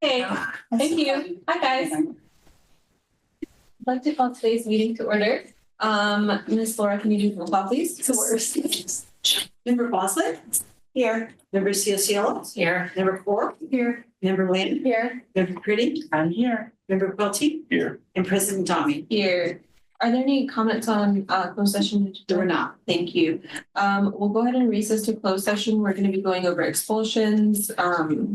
Hey, thank you. Hi, guys. I'd like to call today's meeting to order. Ms. Laura, can you do roll call, please? It's the worst. Member Boslett? Here. Member Ciocielo? Here. Member Core? Here. Member Lynn? Here. Member Pretty? I'm here. Member Quilty? Here. And President Tommy? Here. Are there any comments on closed session? There were not. Thank you. We'll go ahead and recess to closed session. We're going to be going over expulsions,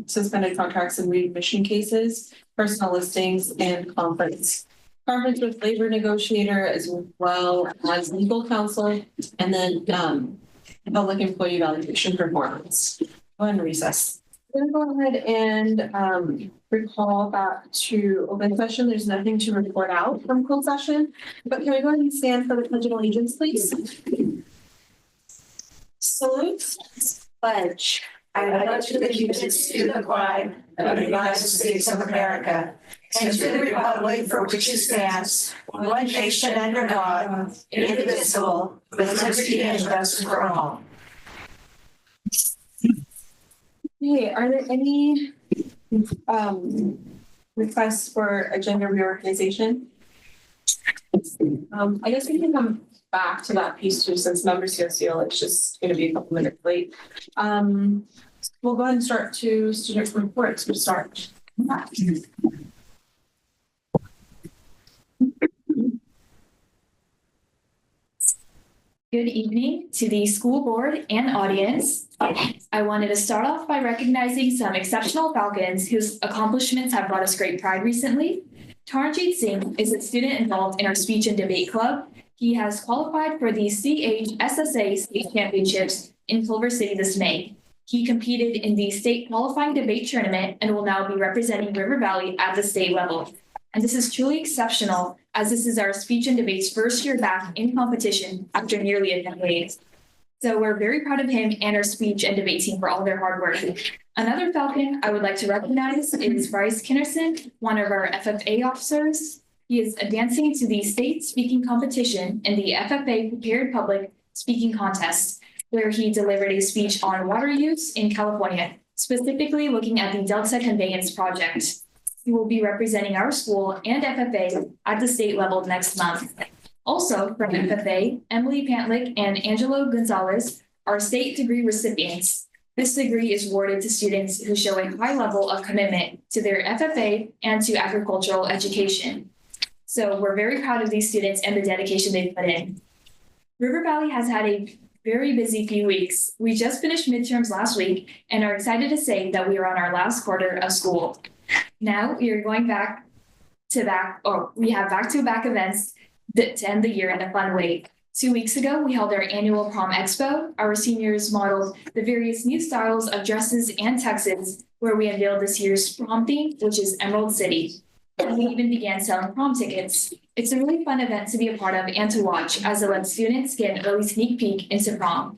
suspended contracts and readmission cases, personal listings, and conference with labor negotiator, as well as legal counsel, and then public employee evaluation performance. Go ahead and recess. I'm going to go ahead and recall back to open session. There's nothing to report out from closed session, but can we go ahead and stand for the Pledge of Allegiance, please? Salute. Pledge. I pledge allegiance to the flag of the United States of America and to the republic for which it stands, one nation under God, indivisible, with liberty and justice for all. Okay, are there any requests for agenda reorganization? I guess we can come back to that piece too, since member CSCL is just going to be a couple minutes late. We'll go ahead and start to student reports. We'll start. Good evening to the school board and audience. I wanted to start off by recognizing some exceptional Falcons whose accomplishments have brought us great pride recently. Taranjeet Singh is a student involved in our speech and debate club. He has qualified for the CHSSA state championships in Culver City this May. He competed in the state qualifying debate tournament and will now be representing River Valley at the state level. And this is truly exceptional, as this is our speech and debates first year back in competition after nearly a decade. So we're very proud of him and our speech and debate team for all their hard work. Another Falcon I would like to recognize is Bryce Kinnerson, one of our FFA officers. He is advancing to the state speaking competition in the FFA Prepared Public Speaking Contest, where he delivered a speech on water use in California, specifically looking at the Delta Conveyance Project. He will be representing our school and FFA at the state level next month. Also from FFA, Emily Pantlick and Angelo Gonzalez are state degree recipients. This degree is awarded to students who show a high level of commitment to their FFA and to agricultural education. So we're very proud of these students and the dedication they've put in. River Valley has had a very busy few weeks. We just finished midterms last week and are excited to say that we are on our last quarter of school. Now we are going we have back-to-back events to end the year in a fun way. 2 weeks ago, we held our annual prom expo. Our seniors modeled the various new styles of dresses and tuxes, where we unveiled this year's prom theme, which is Emerald City. And we even began selling prom tickets. It's a really fun event to be a part of and to watch, as it lets students get an early sneak peek into prom.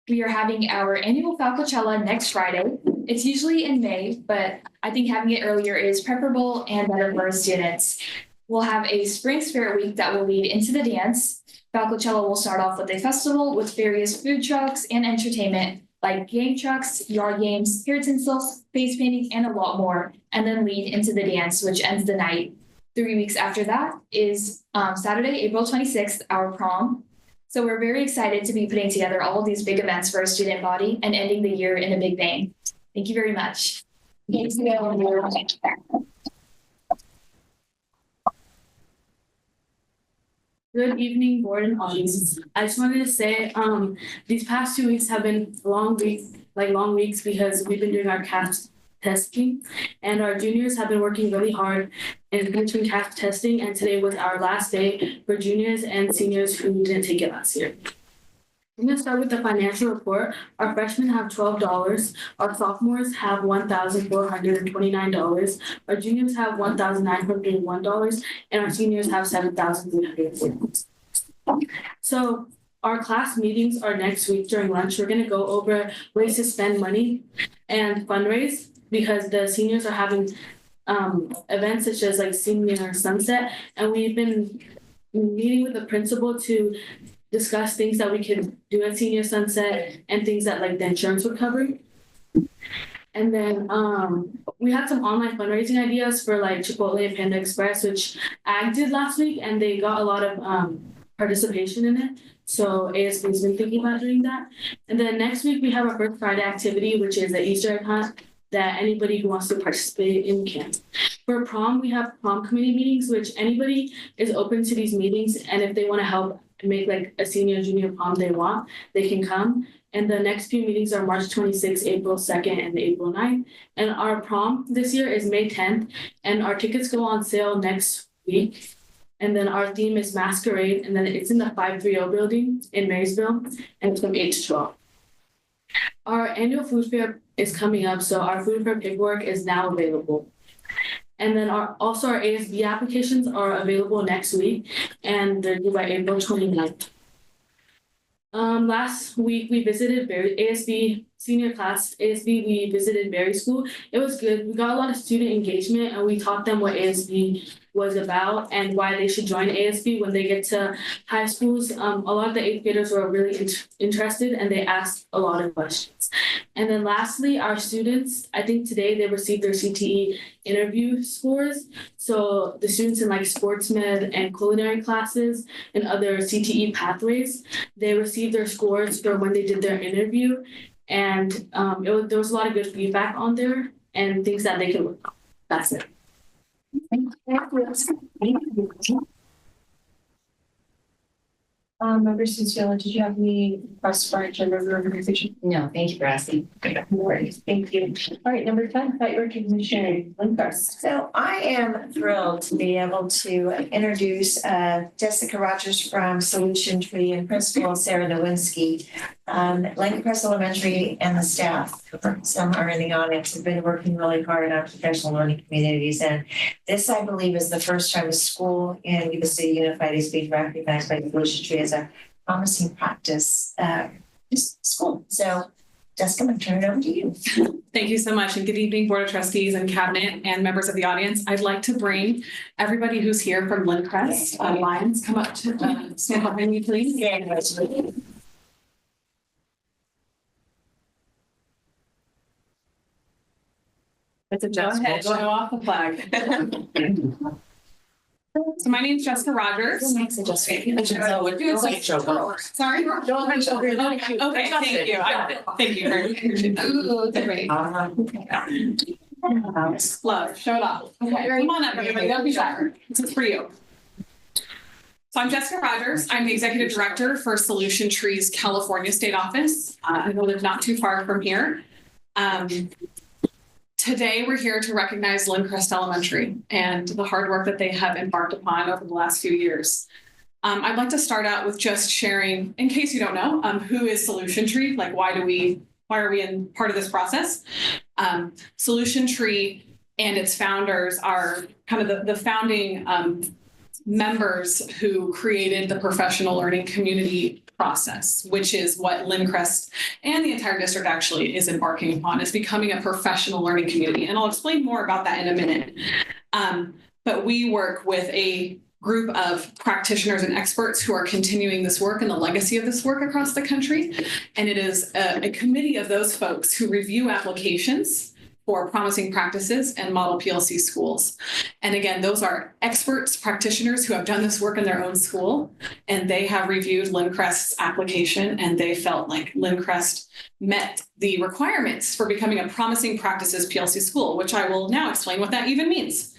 We are having our annual Falcochella next Friday. It's usually in May, but I think having it earlier is preferable and better for our students. We'll have a spring spirit week that will lead into the dance. Falcochella will start off with a festival with various food trucks and entertainment like game trucks, yard games, hair tinsel, face painting, and a lot more, and then lead into the dance, which ends the night. 3 weeks after that is Saturday, April 26th, our prom. So we're very excited to be putting together all of these big events for our student body and ending the year in a big bang. Thank you very much. Thanks, Neil. Good evening, board and audience. I just wanted to say, these past 2 weeks have been long weeks because we've been doing our CAS testing, and our juniors have been working really hard in finishing CAS testing, and today was our last day for juniors and seniors who didn't take it last year. I'm going to start with the financial report. Our freshmen have $12. Our sophomores have $1,429. Our juniors have $1,901, and our seniors have $7,340. So our class meetings are next week during lunch. We're going to go over ways to spend money and fundraise, because the seniors are having events such as like Senior Sunset, and we've been meeting with the principal to discuss things that we could do at Senior Sunset and things that like the insurance would cover. And then we had some online fundraising ideas for like Chipotle and Panda Express, which Ag did last week, and they got a lot of participation in it. So ASB's been thinking about doing that. And then next week we have our First Friday activity, which is an Easter egg hunt that anybody who wants to participate in can. For prom, we have prom committee meetings, which anybody is open to these meetings. And if they want to help make like a senior, junior prom they want, they can come. And the next few meetings are March 26th, April 2nd, and April 9th. And our prom this year is May 10th. And our tickets go on sale next week. And then our theme is Masquerade. And then it's in the 530 building in Marysville. And it's from 8 to 12. Our annual food fair is coming up. So our food fair paperwork is now available. And then our ASB applications are available next week. And they're due by April 29th. Last week we visited ASB senior class. We visited Berry School. It was good. We got a lot of student engagement, and we taught them what ASB was about and why they should join ASB when they get to high schools. A lot of the 8th graders were really interested, and they asked a lot of questions. And then lastly, our students, I think today they received their CTE interview scores. So the students in like sports med and culinary classes and other CTE pathways, they received their scores for when they did their interview. And there was a lot of good feedback on there and things that they can work on. That's it. Member Cecilia, did you have any requests for agenda reorganization? No, thank you for asking. No worries. Thank you. All right, number 10, site recognition, Lincrest. So I am thrilled to be able to introduce Jessica Rogers from Solution Tree and Principal Sarah Nowinski. Lincrest Elementary and the staff, some are in the audience, have been working really hard on professional learning communities. And this, I believe, is the first time a school in Yuba City Unified is being recognized by Solution Tree as a promising practice school. So Jessica, I'm going to turn it over to you. Thank you so much. And good evening, Board of Trustees and Cabinet and members of the audience. I'd like to bring everybody who's here from Lincrest Lions, come up to stand behind me, please. It's a Go ahead, show off the flag. So my name is Jessica Rogers. Sorry. Okay, thank you. Thank you very much. Appreciate that. Ooh, great. Love, show it off. Okay, come on up, everybody. Don't be shy. This is for you. So I'm Jessica Rogers. I'm the Executive Director for Solution Tree's California State Office. I live not too far from here. Today, we're here to recognize Lincrest Elementary and the hard work that they have embarked upon over the last few years. I'd like to start out with just sharing, in case you don't know, who is Solution Tree? Like, why are we in part of this process? Solution Tree and its founders are kind of the founding members who created the professional learning community process, which is what Lincrest and the entire district actually is embarking upon, is becoming a professional learning community. And I'll explain more about that in a minute. But we work with a group of practitioners and experts who are continuing this work and the legacy of this work across the country. And it is a committee of those folks who review applications for promising practices and model PLC schools. And again, those are experts, practitioners who have done this work in their own school, and they have reviewed Lincrest's application, and they felt like Lincrest met the requirements for becoming a promising practices PLC school, which I will now explain what that even means.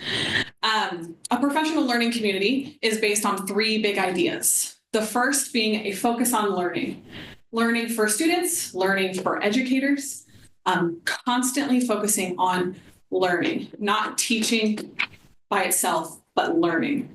A professional learning community is based on 3 big ideas. The first being a focus on learning. Learning for students, learning for educators, constantly focusing on learning, not teaching by itself, but learning.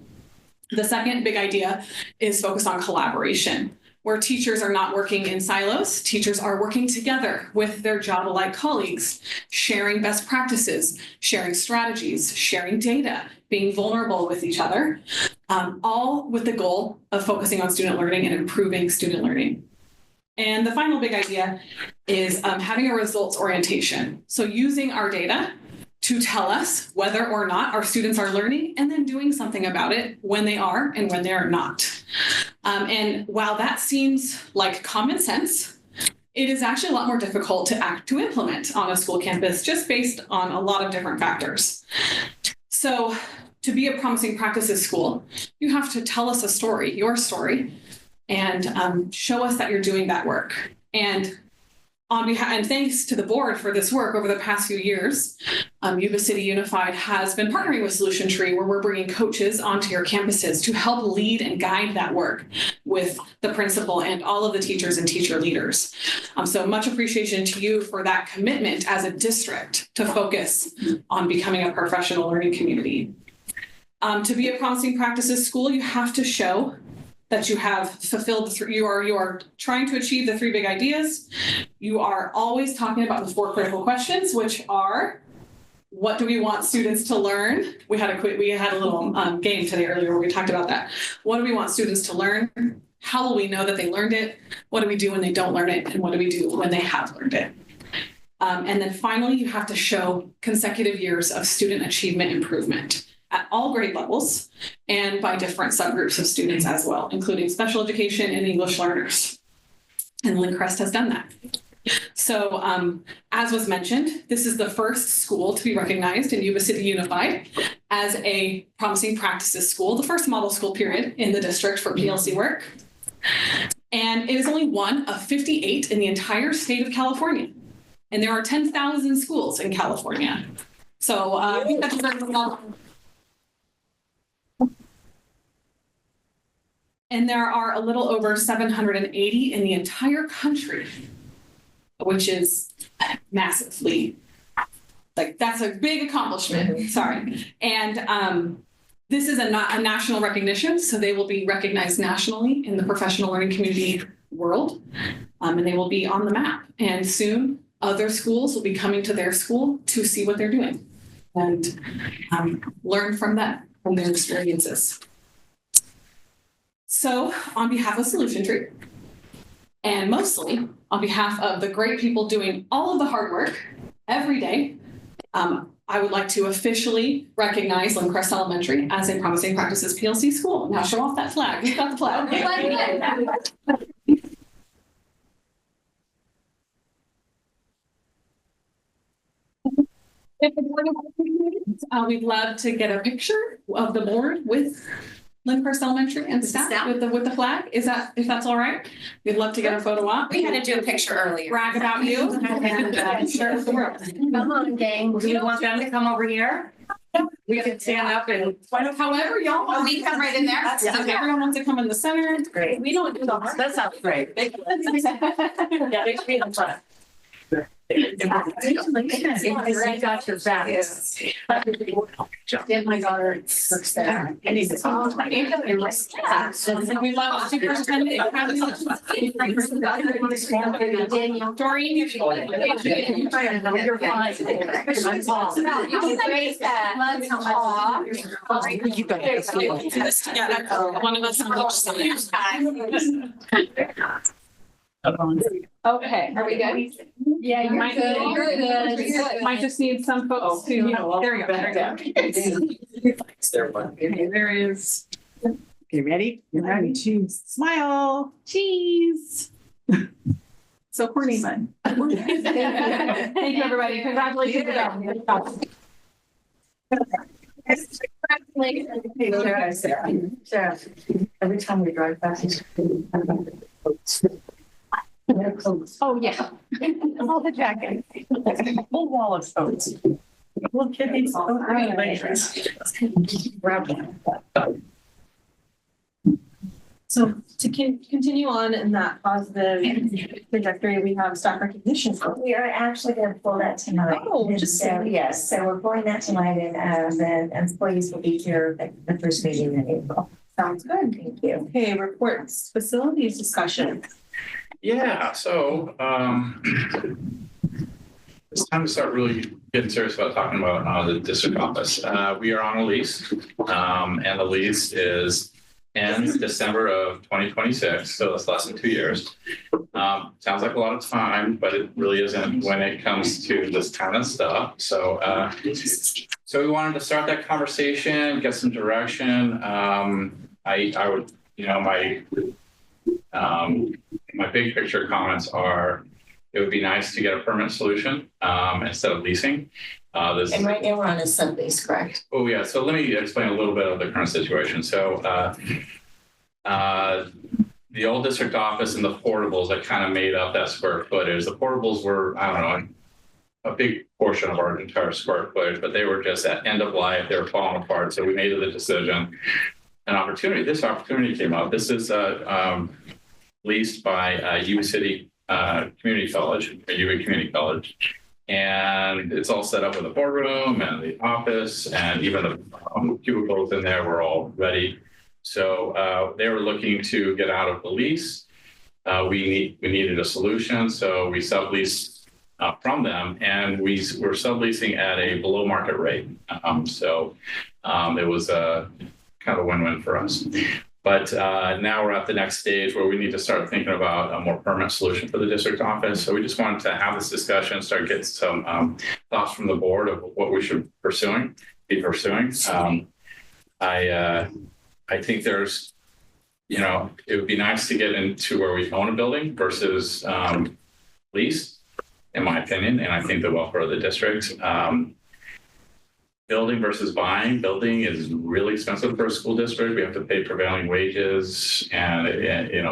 The second big idea is focus on collaboration, where teachers are not working in silos. Teachers are working together with their job-alike colleagues, sharing best practices, sharing strategies, sharing data, being vulnerable with each other, all with the goal of focusing on student learning and improving student learning. And the final big idea is having a results orientation. So using our data to tell us whether or not our students are learning, and then doing something about it when they are and when they're not. And while that seems like common sense, it is actually a lot more difficult to implement on a school campus just based on a lot of different factors. So to be a promising practices school, you have to tell us a story, your story, and show us that you're doing that work. And thanks to the board for this work over the past few years, Yuba City Unified has been partnering with Solution Tree, where we're bringing coaches onto your campuses to help lead and guide that work with the principal and all of the teachers and teacher leaders. So much appreciation to you for that commitment as a district to focus on becoming a professional learning community. To be a promising practices school, you have to show that you have fulfilled, you are trying to achieve the 3 big ideas. You are always talking about the 4 critical questions, which are, what do we want students to learn? We had a little game today earlier where we talked about that. What do we want students to learn? How will we know that they learned it? What do we do when they don't learn it? And what do we do when they have learned it? And then finally, you have to show consecutive years of student achievement improvement at all grade levels and by different subgroups of students as well, including special education and English learners. And Lincrest has done that. So as was mentioned, this is the first school to be recognized in Yuba City Unified as a promising practices school, the first model school period in the district for PLC work. And it is only one of 58 in the entire state of California. And there are 10,000 schools in California. So I think that deserves a lot. And there are a little over 780 in the entire country, which is massively, that's a big accomplishment, sorry. And this is a national recognition, so they will be recognized nationally in the professional learning community world, and they will be on the map. And soon, other schools will be coming to their school to see what they're doing and learn from them, from their experiences. So on behalf of Solution Tree, and mostly on behalf of the great people doing all of the hard work every day, I would like to officially recognize Lincrest Elementary as a Promising Practices PLC school. Now show off that flag. We've got the flag. We'd love to get a picture of the board with Lincrest Elementary and staff with the flag. If that's all right? We'd love to get a photo op. We had to do a picture earlier. Brag about you. And share with the world. Come on, gang. Do you want them to come over here? We can stand up and however y'all want. we come right in there. If everyone wants to come in the center. Great. We don't do the hard. That sounds great. Yeah, they should be in the front. I got your back. Yeah, my daughter works there. And he's We love superintendent. Doreen, you should. You're fine. You got This together. One of us on each side. Okay, are we good? Yeah, you're Might good. You're good. Might just need some folks to, there we go. Okay, there is. Okay, ready? You're ready. Cheese. Smile. Cheese. So Courtney, thank you, everybody. Congratulations again. Sarah, every time we drive past. Oh, yeah. All the jackets. Whole wall of photos. Little kiddies. Grab one. So to continue on in that positive trajectory, we have staff recognition. We are actually going to pull that tonight. Oh, And just so, yes, so we're pulling that tonight, and the employees will be here at the first meeting in April. Sounds good. Thank you. Okay, reports, facilities discussion. Yeah, so it's time to start really getting serious about talking about the district office. We are on a lease, and the lease ends December of 2026, so it's less than 2 years. Sounds like a lot of time, but it really isn't when it comes to this kind of stuff. So we wanted to start that conversation, get some direction. I would, my big picture comments are, it would be nice to get a permanent solution instead of leasing. And right now we're on a sublease, correct? Oh, yeah. So let me explain a little bit of the current situation. So the old district office and the portables that kind of made up that square footage. The portables were, I don't know, a big portion of our entire square footage, but they were just at end of life. They were falling apart. So we made the decision. This opportunity came up. This is leased by U City Community College, or UV Community College. And it's all set up with a boardroom and the office, and even the cubicles in there were all ready. So they were looking to get out of the lease. We needed a solution, so we subleased from them, and we were subleasing at a below market rate. It was kind of a win-win for us. But now we're at the next stage where we need to start thinking about a more permanent solution for the district office. So we just wanted to have this discussion, start getting some thoughts from the board of what we should be pursuing. I think there's, it would be nice to get into where we own a building versus lease, in my opinion, and I think the welfare of the district. Building versus buying. Building is really expensive for a school district. We have to pay prevailing wages, and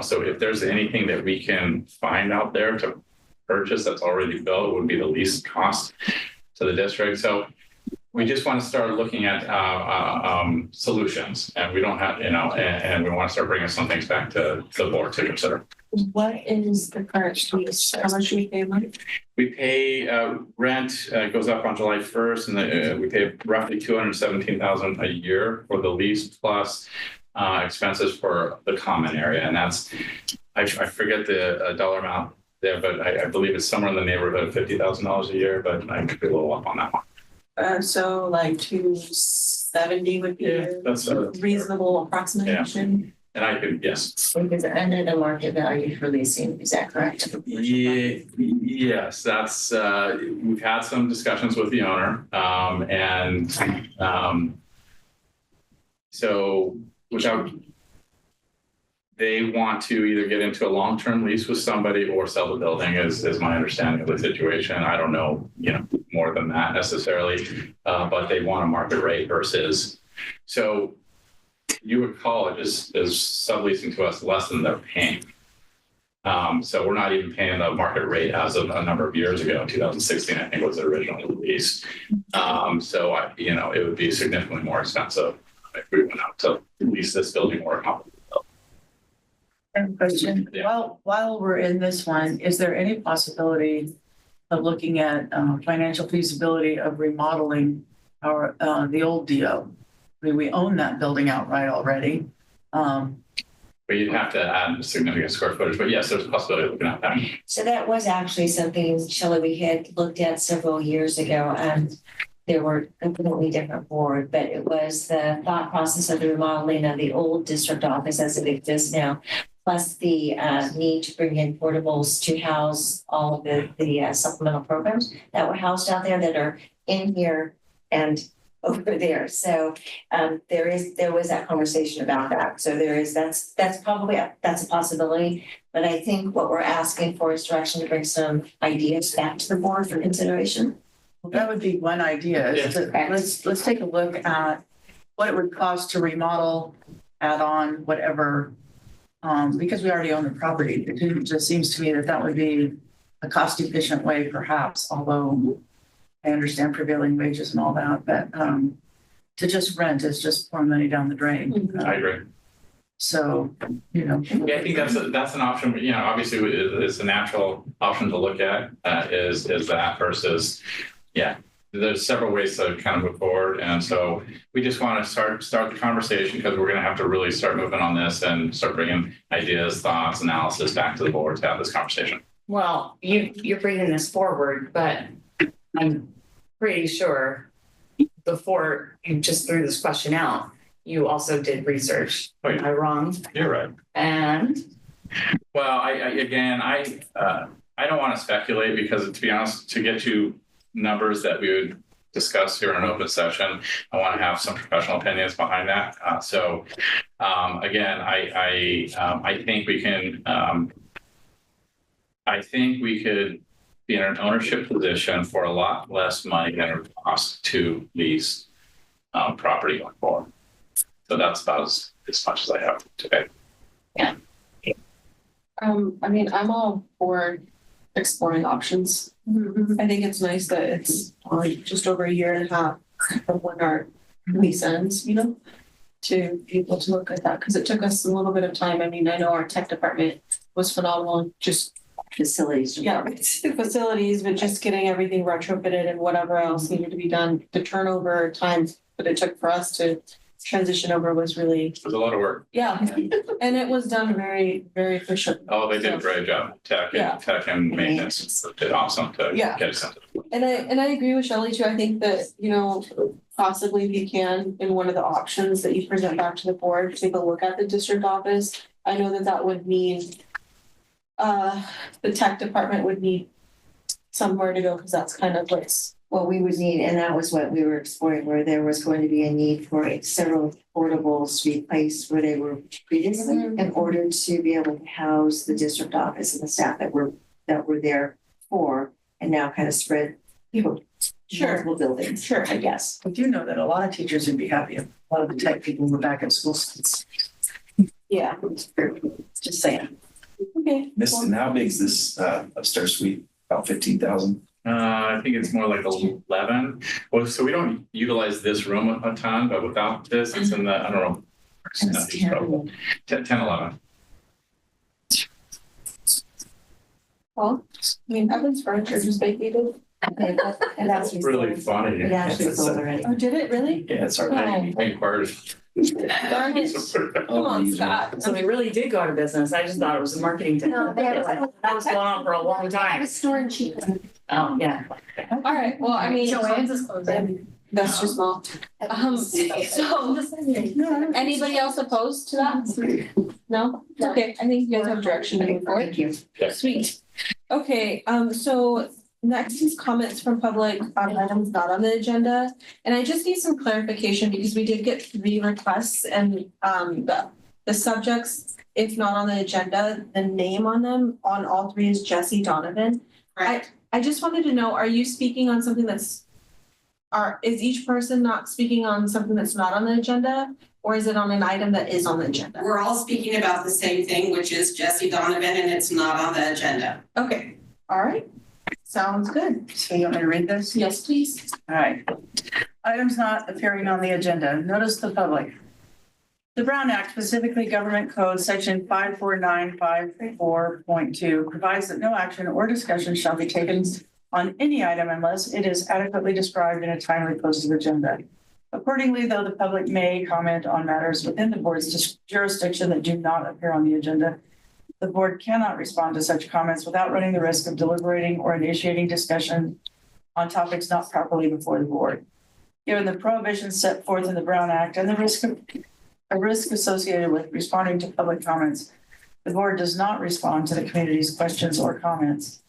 so if there's anything that we can find out there to purchase that's already built, it would be the least cost to the district. So we just want to start looking at solutions, and we don't have, and we want to start bringing some things back to the board to consider. What is the current lease? How much do we pay a month? We pay rent goes up on July 1st, and we pay roughly $217,000 a year for the lease, plus expenses for the common area, and that's I forget the dollar amount there, but I believe it's somewhere in the neighborhood of $50,000 a year, but I could be a little up on that one. So like 270 would be that's a reasonable approximation. Yeah. And I could, yes. Because under the market value for leasing, is that correct? Yes, that's, we've had some discussions with the owner, so they want to either get into a long-term lease with somebody or sell the building is my understanding of the situation. I don't know, more than that necessarily, but they want a market rate versus, so UW College is subleasing to us less than they're paying. So we're not even paying the market rate as of a number of years ago. 2016, I think, was the original lease. So it would be significantly more expensive if we went out to lease this building or a company. Question. Yeah. While we're in this one, is there any possibility of looking at financial feasibility of remodeling our the old DO? I mean, we own that building outright already. But you'd have to add significant square footage. But yes, there's a possibility of looking at that. So that was actually something, Shelley, we had looked at several years ago, and there were completely different board, but it was the thought process of the remodeling of the old district office as it exists now, plus the need to bring in portables to house all of the supplemental programs that were housed out there that are in here and over there. So there was that conversation about that. So that's a possibility. But I think what we're asking for is direction to bring some ideas back to the board for consideration. Well, that would be one idea. Let's take a look at what it would cost to remodel, add on, whatever, because we already own the property. It just seems to me that would be a cost efficient way, perhaps, although I understand prevailing wages and all that, but to just rent is just pouring money down the drain. I agree. So, Yeah, I think that's an option. Obviously, it's a natural option to look at. Is that versus, there's several ways to kind of move forward, and so we just want to start the conversation because we're going to have to really start moving on this and start bringing ideas, thoughts, analysis back to the board to have this conversation. Well, you're bringing this forward, but I'm pretty sure before you just threw this question out, you also did research. Oh, yeah. Am I wrong? You're right. And? Well, I don't want to speculate because, to be honest, to get to numbers that we would discuss here in an open session, I want to have some professional opinions behind that. Again, I think we can. I think we could be in an ownership position for a lot less money than it would cost to lease property on board. So that's about as much as I have today. I mean, I'm all for exploring options. I think it's nice that it's just over a year and a half from when our lease ends, you know, to be able to look at that, because it took us a little bit of time. I mean, I know our tech department was phenomenal, just Facilities. yeah, facilities, but just getting everything retrofitted and whatever else needed to be done. The turnover time that it took for us to transition over was really, It was a lot of work. yeah, and it was done very, very efficient. Oh, they did a great job. Tech and maintenance did awesome to get us into the. And I agree with Shelley too. I think that, you know, possibly if you can, in one of the options that you present back to the board, take a look at the district office. I know that would mean the tech department would need somewhere to go, because that's kind of what's. What we would need, and that was what we were exploring, where there was going to be a need for several portables to be placed where they were previously in order to be able to house the district office and the staff that were there for, and now kind of spread, you know, multiple buildings. Sure. I guess. I do know that a lot of teachers would be happy if a lot of the tech people were back at school since. Yeah. Just saying. Okay. And how big is this upstairs suite? About 15,000. I think it's more like 11. Well, so we don't utilize this room a ton, but without this, it's in the, I don't know, 10, 11. Well, I mean, Evan's furniture just vacated. Okay, and that's Really funny. It actually sold already. Oh, did it really? Yeah, it's already. Inquiries. Darn it. Come on, Scott. So they really did go out of business. I just thought it was a marketing technique. No, they had- That was going on for a long I time. was storing cheap. Oh, yeah. All right, well, I mean. Joanne's is closing. That's too small. So, anybody else opposed to that? No? Okay, I think you guys have direction to move forward. Thank you. Sweet. Okay, so next is comments from public on items not on the agenda. And I just need some clarification because we did get 3 requests, and the subjects, if not on the agenda, the name on them, on all 3 is Jesse Donovan. I just wanted to know, are you speaking on something is each person not speaking on something that's not on the agenda? Or is it on an item that is on the agenda? We're all speaking about the same thing, which is Jesse Donovan, and it's not on the agenda. Okay, all right. Sounds good. So you want me to read this? Yes, please. All right. Items not appearing on the agenda. Notice the public. The Brown Act, specifically Government Code Section 54954.2, provides that no action or discussion shall be taken on any item unless it is adequately described in a timely posted agenda. Accordingly, though the public may comment on matters within the board's jurisdiction that do not appear on the agenda, the board cannot respond to such comments without running the risk of deliberating or initiating discussion on topics not properly before the board. Given the prohibitions set forth in the Brown Act and the risk associated with responding to public comments, the board does not respond to the community's questions or comments.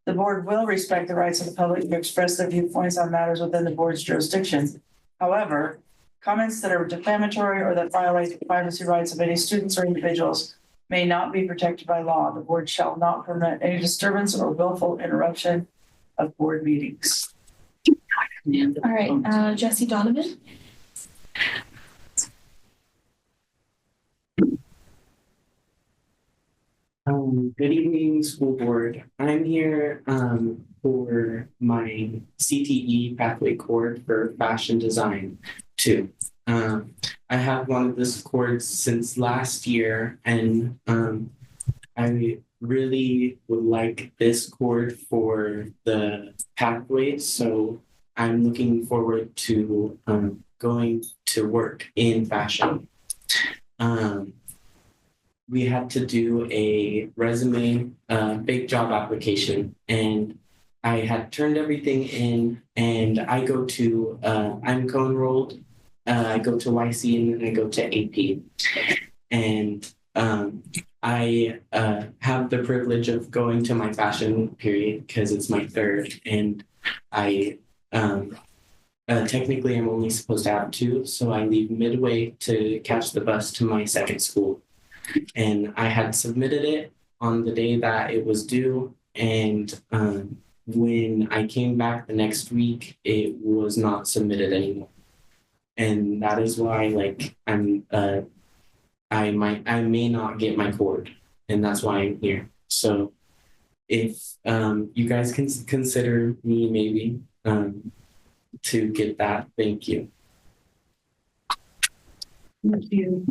The board will respect the rights of the public to express their viewpoints on matters within the board's jurisdiction. However, comments that are defamatory or that violate the privacy rights of any students or individuals may not be protected by law. The board shall not permit any disturbance or willful interruption of board meetings. All right, Jesse Donovan. Good evening, school board. I'm here for my CTE pathway cord for fashion design too. I have wanted this cord since last year, and I really would like this cord for the pathway. So I'm looking forward to going to work in fashion. We had to do a resume, big job application, and I had turned everything in, and I go to, I'm co-enrolled, I go to YC and then I go to AP. And I have the privilege of going to my fashion period because it's my 3rd, and I technically I'm only supposed to have 2, so I leave midway to catch the bus to my 2nd school. And I had submitted it on the day that it was due, and when I came back the next week, it was not submitted anymore. And that is why like I may not get my cord, and that's why I'm here. So if you guys can consider me maybe to get that, thank you. Thank you.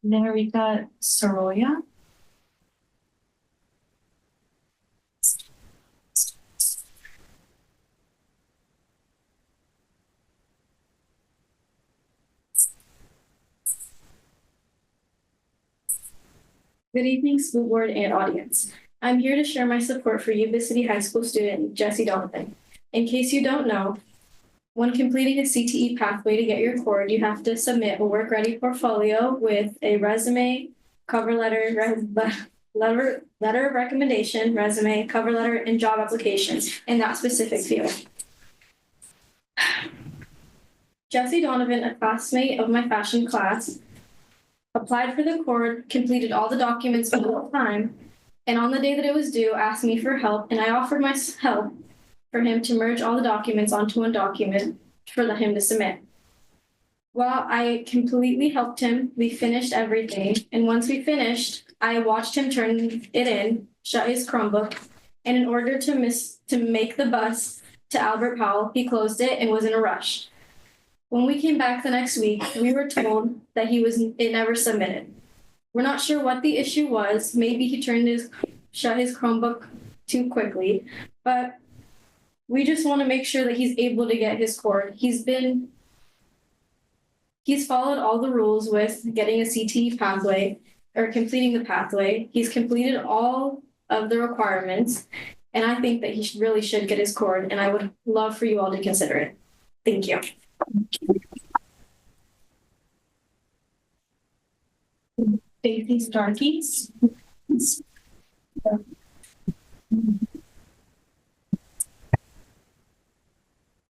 Now we got Soroya. Good evening, school board and audience. I'm here to share my support for Yuba City High School student Jesse Donovan. In case you don't know, when completing a CTE pathway to get your cord, you have to submit a work-ready portfolio with a resume, cover letter, letter of recommendation, resume, cover letter, and job applications in that specific field. Jesse Donovan, a classmate of my fashion class, applied for the cord, completed all the documents in real time, and on the day that it was due, asked me for help, and I offered my help for him to merge all the documents onto one document for him to submit. While I completely helped him, we finished everything, and once we finished, I watched him turn it in, shut his Chromebook, and in order to make the bus to Albert Powell, he closed it and was in a rush. When we came back the next week, we were told that it never submitted. We're not sure what the issue was. Maybe he shut his Chromebook too quickly, but we just want to make sure that he's able to get his cord. He's followed all the rules with getting a CTE pathway or completing the pathway. He's completed all of the requirements, and I think that he really should get his cord, and I would love for you all to consider it. Thank you. Stacey Starkey.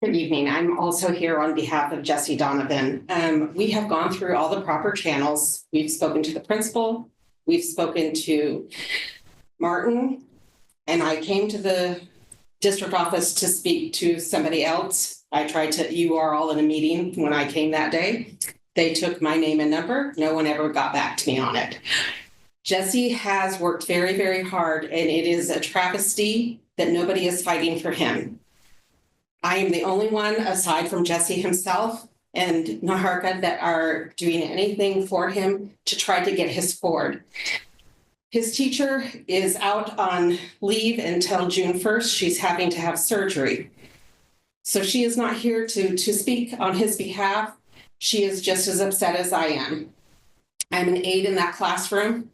Good evening. I'm also here on behalf of Jesse Donovan. We have gone through all the proper channels. We've spoken to the principal. We've spoken to Martin, and I came to the district office to speak to somebody else. You are all in a meeting when I came that day. They took my name and number. No one ever got back to me on it. Jesse has worked very, very hard, and it is a travesty that nobody is fighting for him. I am the only one, aside from Jesse himself and Naharka, that are doing anything for him to try to get his cord. His teacher is out on leave until June 1st. She's having to have surgery. So she is not here to speak on his behalf. She is just as upset as I am. I'm an aide in that classroom.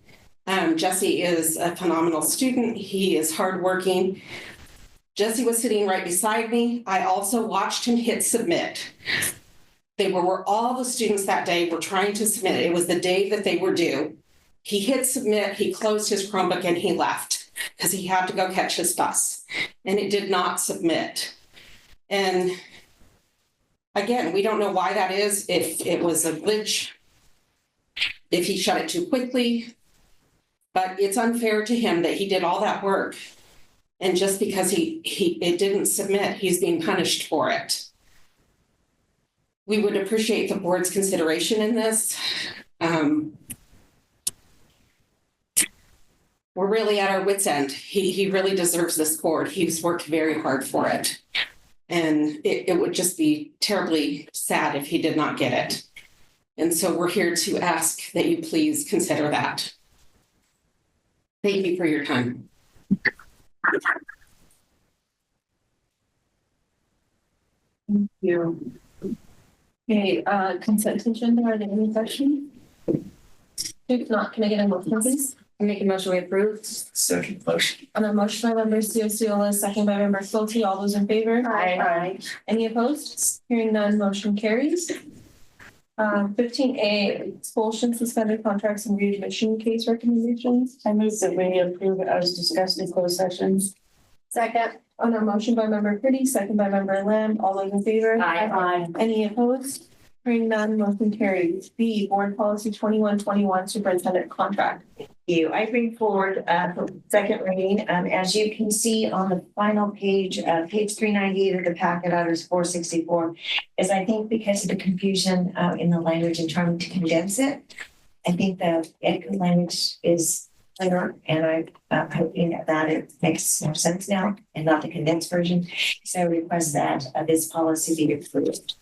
Jesse is a phenomenal student. He is hardworking. Jesse was sitting right beside me. I also watched him hit submit. They were where all the students that day were trying to submit. It was the day that they were due. He hit submit, he closed his Chromebook, and he left because he had to go catch his bus. And it did not submit. And again, we don't know why that is, if it was a glitch, if he shut it too quickly, but it's unfair to him that he did all that work. And just because it didn't submit, he's being punished for it. We would appreciate the board's consideration in this. We're really at our wit's end. He really deserves this cord. He's worked very hard for it. And it would just be terribly sad if he did not get it. And so we're here to ask that you please consider that. Thank you for your time. Thank you. Okay, consent agenda, are there any questions? If not, can I get a motion, please? I make a motion we approve. Second motion. On a motion by member Ciola, second by member Quilty, all those in favor? Aye. Any opposed? Hearing none, motion carries. 15A, expulsion, suspended contracts, and readmission case recommendations. I move that we approve as discussed in closed sessions. Second. On a motion by member Pretty, second by member Lamb, all those in favor? Aye. Any opposed? Hearing none, motion carries. B, board policy 2121, superintendent contract. I bring forward for second reading, as you can see on the final page, page 398 of the packet, others 464, is I think because of the confusion in the language and trying to condense it, I think the EDCO language is clearer, and I'm hoping that it makes more sense now and not the condensed version. So I request that this policy be approved.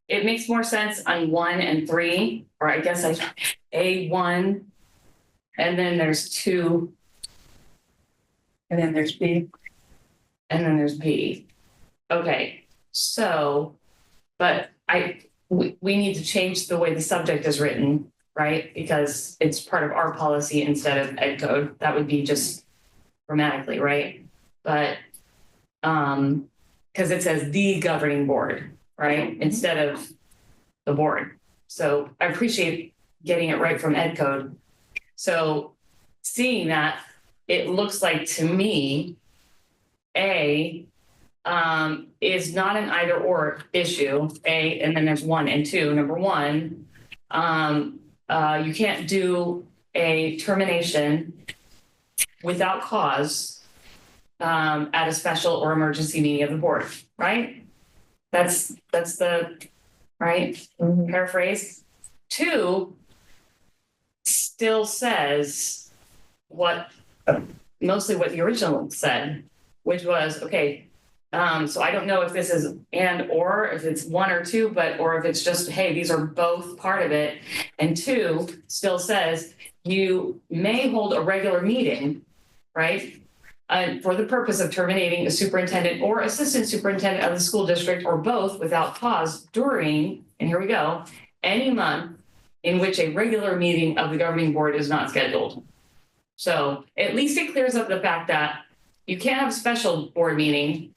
It makes more sense on 1 and 3, or I guess A1, and then there's 2, And then there's B. and then there's B. Okay, so, but we need to change the way the subject is written, right? Because it's part of our policy instead of ed code. That would be just grammatically, right? But, because it says the governing board, right? Instead of the board. So I appreciate getting it right from ed code. So seeing that, it looks like to me, A is not an either or issue, A, and then there's 1 and 2. Number 1, you can't do a termination without cause at a special or emergency meeting of the board, right? That's the right paraphrase. 2 still says mostly what the original said, which was, okay, so I don't know if this is and or if it's 1 or 2, or if it's just, hey, these are both part of it. And 2 still says you may hold a regular meeting, right? For the purpose of terminating a superintendent or assistant superintendent of the school district or both without cause during, and here we go, any month in which a regular meeting of the governing board is not scheduled. So at least it clears up the fact that you can't have a special board meeting,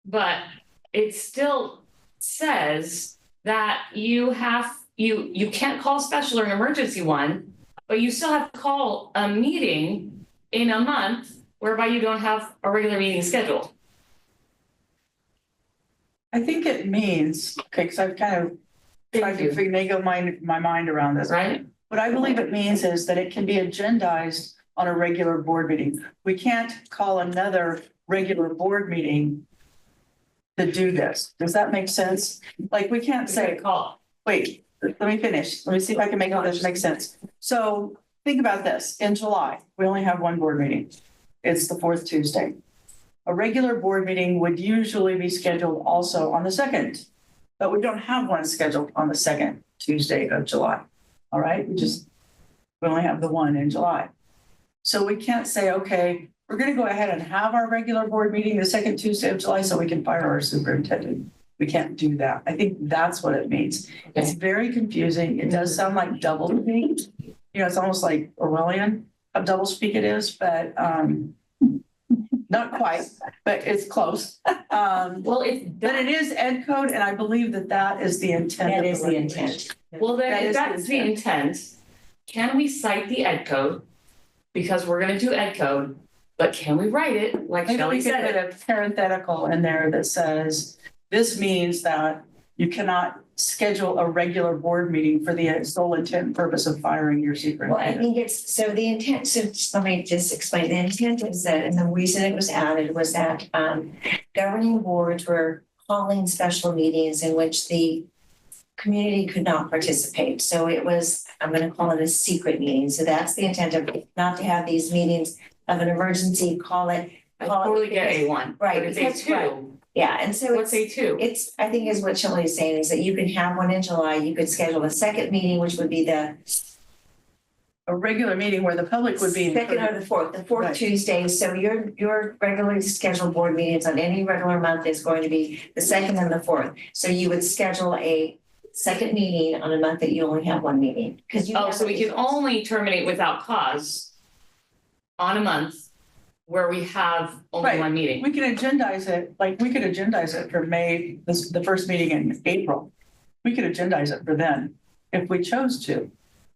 but it still says that you can't call special or an emergency one, but you still have to call a meeting in a month whereby you don't have a regular meeting scheduled. I think it means, okay, because I've kind of tried to finagle my mind around this. Right. What I believe it means is that it can be agendized on a regular board meeting. We can't call another regular board meeting to do this. Does that make sense? Like, we can't say, wait, let me finish. Let me see if I can make all this make sense. So think about this. In July, we only have 1 board meeting. It's the 4th Tuesday. A regular board meeting would usually be scheduled also on the 2nd, but we don't have one scheduled on the 2nd Tuesday of July. All right, we only have the 1 in July. So we can't say, okay, we're going to go ahead and have our regular board meeting the 2nd Tuesday of July so we can fire our superintendent. We can't do that. I think that's what it means. It's very confusing. It does sound like double speak. It's almost like Orwellian how double speak it is, but not quite, but it's close. But it is ed code, and I believe that is the intent. That is the intent. Well, then if that's the intent, can we cite the ed code? Because we're going to do ed code, but can we write it like Shelley said? Maybe we could put a parenthetical in there that says, this means that you cannot schedule a regular board meeting for the sole intent and purpose of firing your superintendent. Well, I think it's, so the intent, so let me just explain. The intent is that, and the reason it was added was that governing boards were calling special meetings in which the community could not participate. So it was, I'm going to call it a secret meeting. So that's the intent of not to have these meetings of an emergency, I totally get A1. Right. But it's A2. Right. Yeah, and so what's A2? It's, I think is what Shelley is saying, is that you can have one in July, you could schedule a second meeting, which would be a regular meeting where the public would be. Second or the 4th right. Tuesday. So your regularly scheduled board meetings on any regular month is going to be the 2nd and the 4th. So you would schedule a second meeting on a month that you only have 1 meeting. So we can only terminate without cause on a month where we have only 1 meeting. We can agendize it, for May, the first meeting in April. We could agendize it for then if we chose to.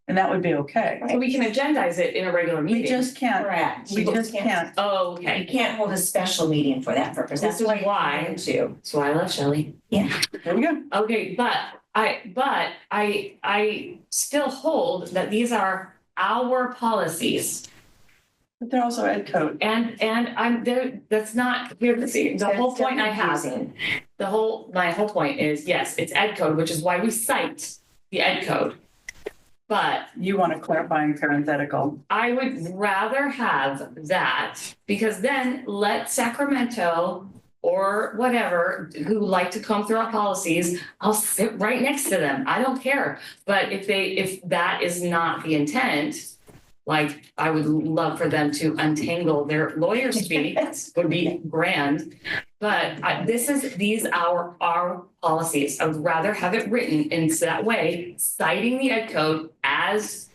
and that would be okay. So we can agendize it in a regular meeting. We just can't, Correct. we just can't. Oh, You okay. can't hold a special meeting for that purpose. This That's is why. why. Too. That's why I love Shelley. There we go. Okay, but I still hold that these are our policies. But they're also ed code. And I'm there, that's not here to see. The whole point I have, my whole point is, yes, it's ed code, which is why we cite the ed code. But You want a clarifying parenthetical. I would rather have that, because then let Sacramento or whatever, who like to comb through our policies, I'll sit right next to them. I don't care. But if that is not the intent, like, I would love for them to untangle their lawyer speak, would be grand. But these are our policies. I would rather have it written in that way, citing the ed code as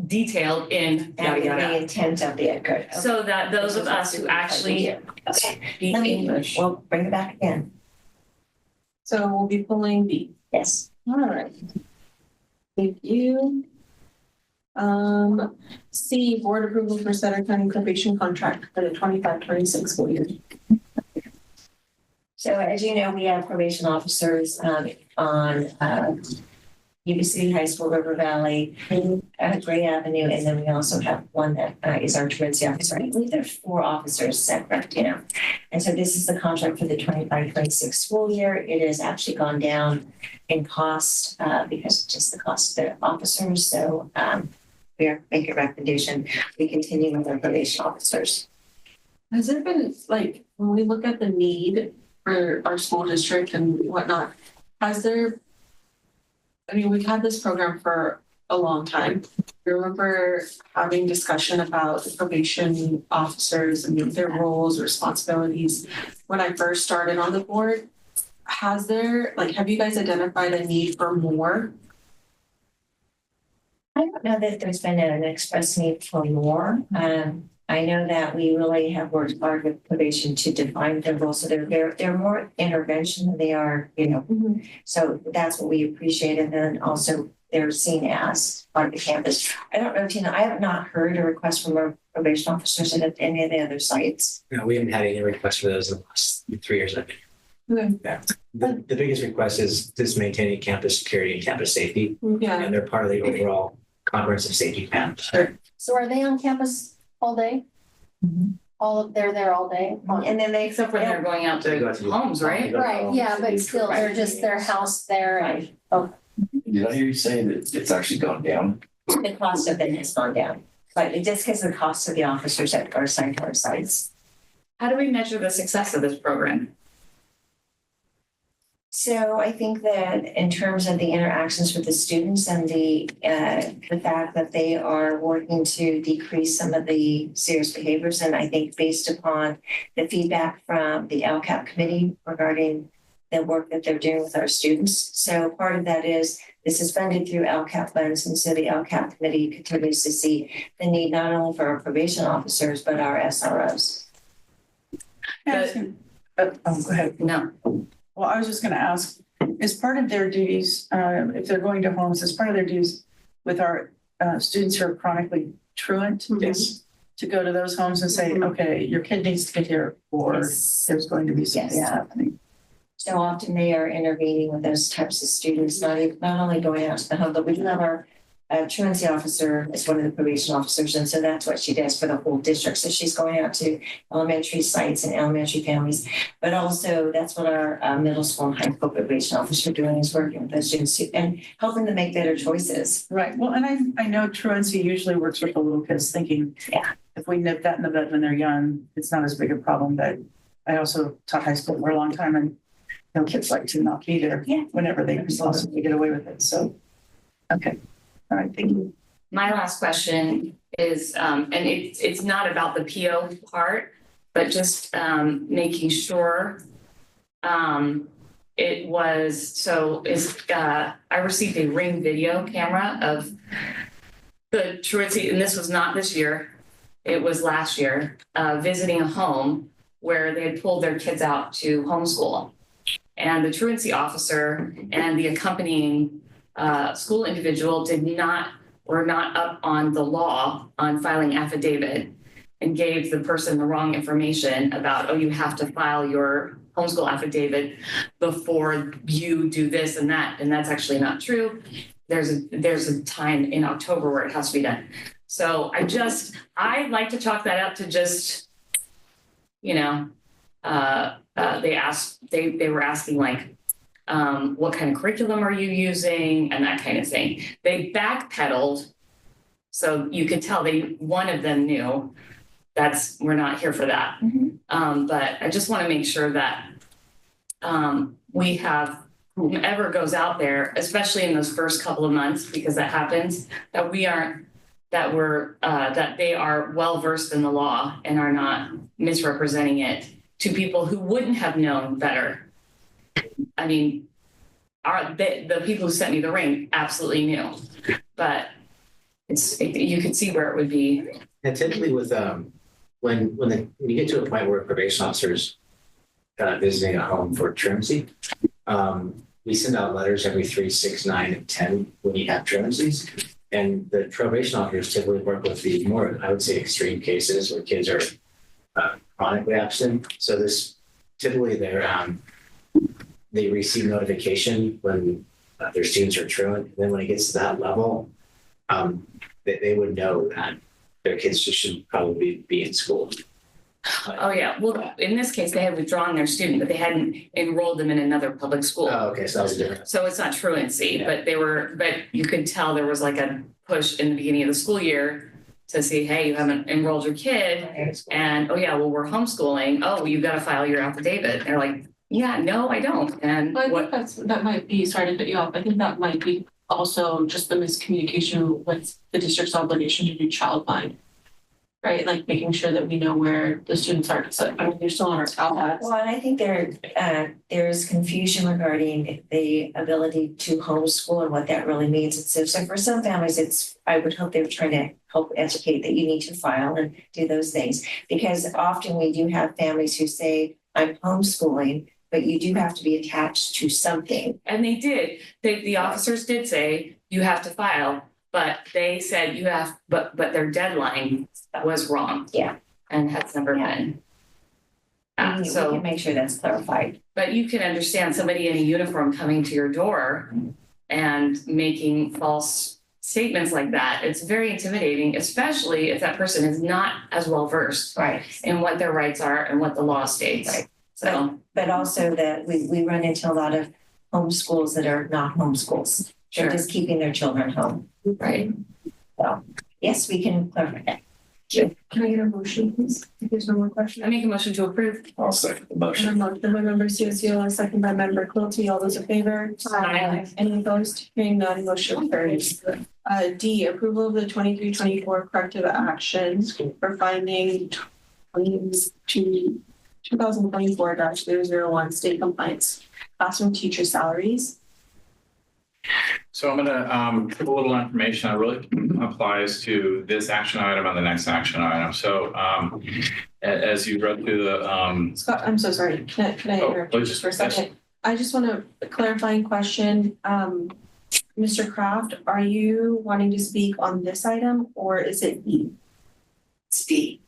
detailed in yada And the yada. intent of the ed code. So that those of us who actually speak English. We'll bring it back again. So we'll be pulling B. Yes. All right. Thank you. C, board approval for Sutter County probation contract for the 25-26 school year. So as you know, we have probation officers on Yuba City High School, River Valley, Gray Avenue, and then we also have one that is our truancy officer. I believe there are 4 officers separate, And so this is the contract for the 25-26 school year. It has actually gone down in cost because of just the cost of the officers. So we are making a recommendation. We continue with our probation officers. Has there been, like, when we look at the need for our school district and whatnot, we've had this program for a long time. I remember having discussion about the probation officers and their roles, responsibilities when I first started on the board. Have you guys identified a need for more? I don't know that there's been an express need for more. I know that we really have worked hard with probation to define their roles. So they're more intervention than they are, So that's what we appreciate. And then also they're seen as part of the campus. I don't know, Tina, I have not heard a request from our probation officers at any of the other sites. No, we haven't had any requests for those in the last 3 years. I've been. Okay. Yeah. The biggest request is just maintaining campus security and campus safety. Yeah. And they're part of the overall comprehensive safety plan. Sure. So are they on campus all day? They're there all day? And then Except when they're going out They go to to- homes, right? Right, yeah, but still, they're just their house there and, Did I hear you say that it's actually gone down? the cost of it has gone down. But it just because of the cost of the officers that are assigned to our sites. How do we measure the success of this program? So I think that in terms of the interactions with the students and the fact that they are working to decrease some of the serious behaviors, and I think based upon the feedback from the LCAP committee regarding the work that they're doing with our students. So part of that is this is funded through LCAP funds, and so the LCAP committee continues to see the need not only for our probation officers, but our SROs. Go ahead. No. Well, I was just going to ask, as part of their duties, if they're going to homes, as part of their duties with our students who are chronically truant, Yes. to go to those homes and say, okay, your kid needs to get here, or there's going to be something Yes. happening. So often they are intervening with those types of students, not only going out to the home, but we do have our truancy officer is one of the probation officers. And so that's what she does for the whole district. So she's going out to elementary sites and elementary families, but also that's what our middle school and high school probation officer are doing, is working with those students and helping them make better choices. Right. Well, and I know truancy usually works with the little kids, thinking, if we nip that in the bud when they're young, it's not as big a problem. But I also taught high school for a long time, and kids like to not be there whenever they can possibly get away with it. So, okay. All right, thank you. My last question is, and it's not about the PO part, but just making sure it was, I received a Ring video camera of the truancy, and this was not this year, it was last year, visiting a home where they had pulled their kids out to homeschool. And the truancy officer and the accompanying school individual were not up on the law on filing affidavit and gave the person the wrong information about, oh, you have to file your homeschool affidavit before you do this and that. And that's actually not true. There's a time in October where it has to be done. So I like to chalk that up to just, they were asking like, what kind of curriculum are you using and that kind of thing. They backpedaled. So you could tell one of them knew we're not here for that. Mm-hmm. But I just want to make sure that we have whomever goes out there, especially in those first couple of months, because that happens, that they are well versed in the law and are not misrepresenting it to people who wouldn't have known better. I mean, the people who sent me the ring absolutely knew, but you could see where it would be. And typically with when you get to a point where probation officers visiting a home for truancy, we send out letters every 3, 6, 9, and 10 when you have truancies. And the probation officers typically work with the more, I would say, extreme cases where kids are chronically absent. So typically they receive notification when their students are truant. And then when it gets to that level, they would know that their kids should probably be in school. Oh yeah. Well, in this case, they had withdrawn their student, but they hadn't enrolled them in another public school. Oh, okay. So that was different. So it's not truancy, yeah. But you could tell there was like a push in the beginning of the school year to see, hey, you haven't enrolled your kid. And, oh yeah, well, we're homeschooling. Oh, well, you've got to file your affidavit. And they're like, yeah, no, I don't. And I think that might be, sorry to cut you off. I think that might be also just the miscommunication with the district's obligation to do child find. Right, like making sure that we know where the students are. So I mean, they're still on our iPads. Well, and I think there's confusion regarding the ability to homeschool and what that really means. And so for some families, I would hope they were trying to help educate that you need to file and do those things, because often we do have families who say, I'm homeschooling, but you do have to be attached to something. And they did. The officers did say you have to file. But they said you have, but their deadline was wrong. Yeah. And has never been. We can make sure that's clarified. But you can understand somebody in a uniform coming to your door and making false statements like that. It's very intimidating, especially if that person is not as well versed in what their rights are and what the law states. Right. So, but also that we run into a lot of homeschools that are not homeschools. They're just keeping their children home. Right. So, yes, we can clarify that. Can I get a motion, please? If there's no more questions. I make a motion to approve. I'll second the motion. A motion by member Ciosio, a second by member Quilty. All those in favor? Aye. Any opposed? Hearing none, motion carries. D, approval of the 23-24 corrective actions for finding 2024-001 state compliance classroom teacher salaries. So I'm going to give a little information that really applies to this action item and the next action item. So as you read through the Scott, I'm so sorry. Can I interrupt you just for a second? I just want a clarifying question. Mr. Kraft, are you wanting to speak on this item or is it D? It's D.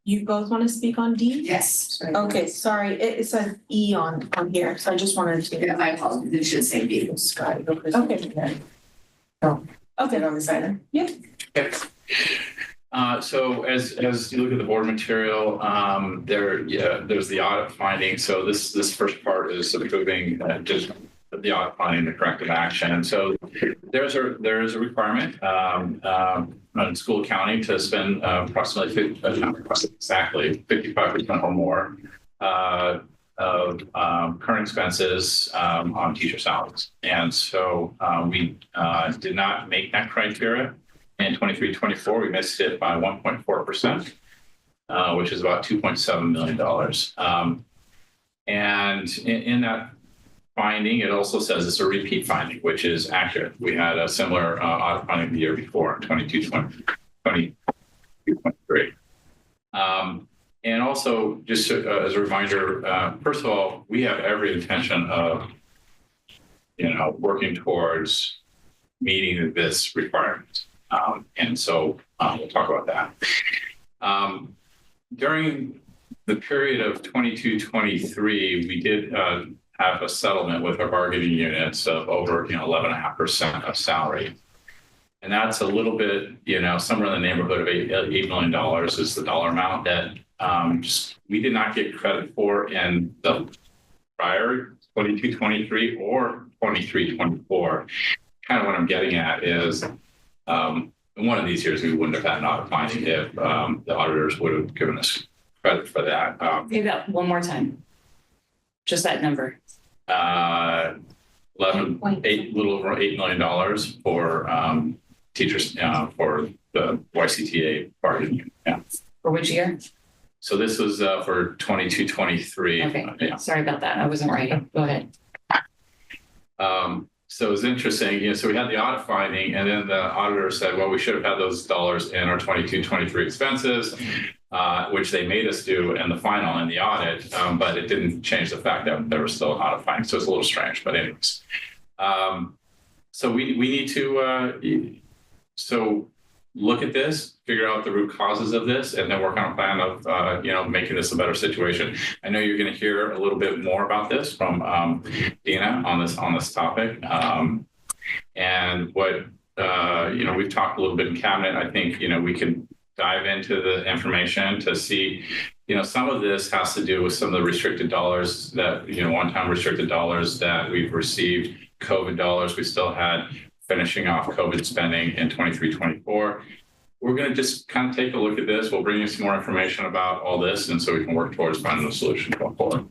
You both want to speak on D? Yes. Okay, sorry. It says E on here, so I just wanted to. Yeah, my apologies. It should say B. Scott, go first. Okay. Oh, okay. On this item? Yeah. Okay. So as you look at the board material, there's the audit finding. So this first part is approving just the audit finding, the corrective action. So there is a requirement on school accounting to spend approximately 55% or more of current expenses on teacher salaries. And so we did not make that criteria. In 23-24, we missed it by 1.4%, which is about $2.7 million. And in that finding, it also says it's a repeat finding, which is accurate. We had a similar audit finding the year before, 22-23. And also, just as a reminder, first of all, we have every intention of, working towards meeting this requirement. And so we'll talk about that. During the period of 22-23, we did have a settlement with our bargaining units of over 11.5% of salary. And that's a little bit, somewhere in the neighborhood of $8 million is the dollar amount that we did not get credit for in the prior 22-23 or 23-24. Kind of what I'm getting at is in one of these years, we wouldn't have had an audit finding if the auditors would have given us credit for that. Say that one more time. Just that number. Little over $8 million for teachers for the YCTA bargaining. Yeah. For which year? So this was for 22-23. Okay. Yeah. Sorry about that. I wasn't right. Go ahead. So it was interesting. So we had the audit finding, and then the auditor said, well, we should have had those dollars in our 22-23 expenses, which they made us do in the final in the audit, but it didn't change the fact that there was still an audit finding. So it's a little strange, but anyways. So we need to look at this, figure out the root causes of this, and then work on a plan of making this a better situation. I know you're going to hear a little bit more about this from Dina on this topic, and what we've talked a little bit in cabinet. I think we can dive into the information to see. Some of this has to do with some of the restricted dollars that one-time restricted dollars that we've received, COVID dollars we still had. Finishing off COVID spending in 23-24. We're going to just kind of take a look at this. We'll bring you some more information about all this, and so we can work towards finding a solution going forward.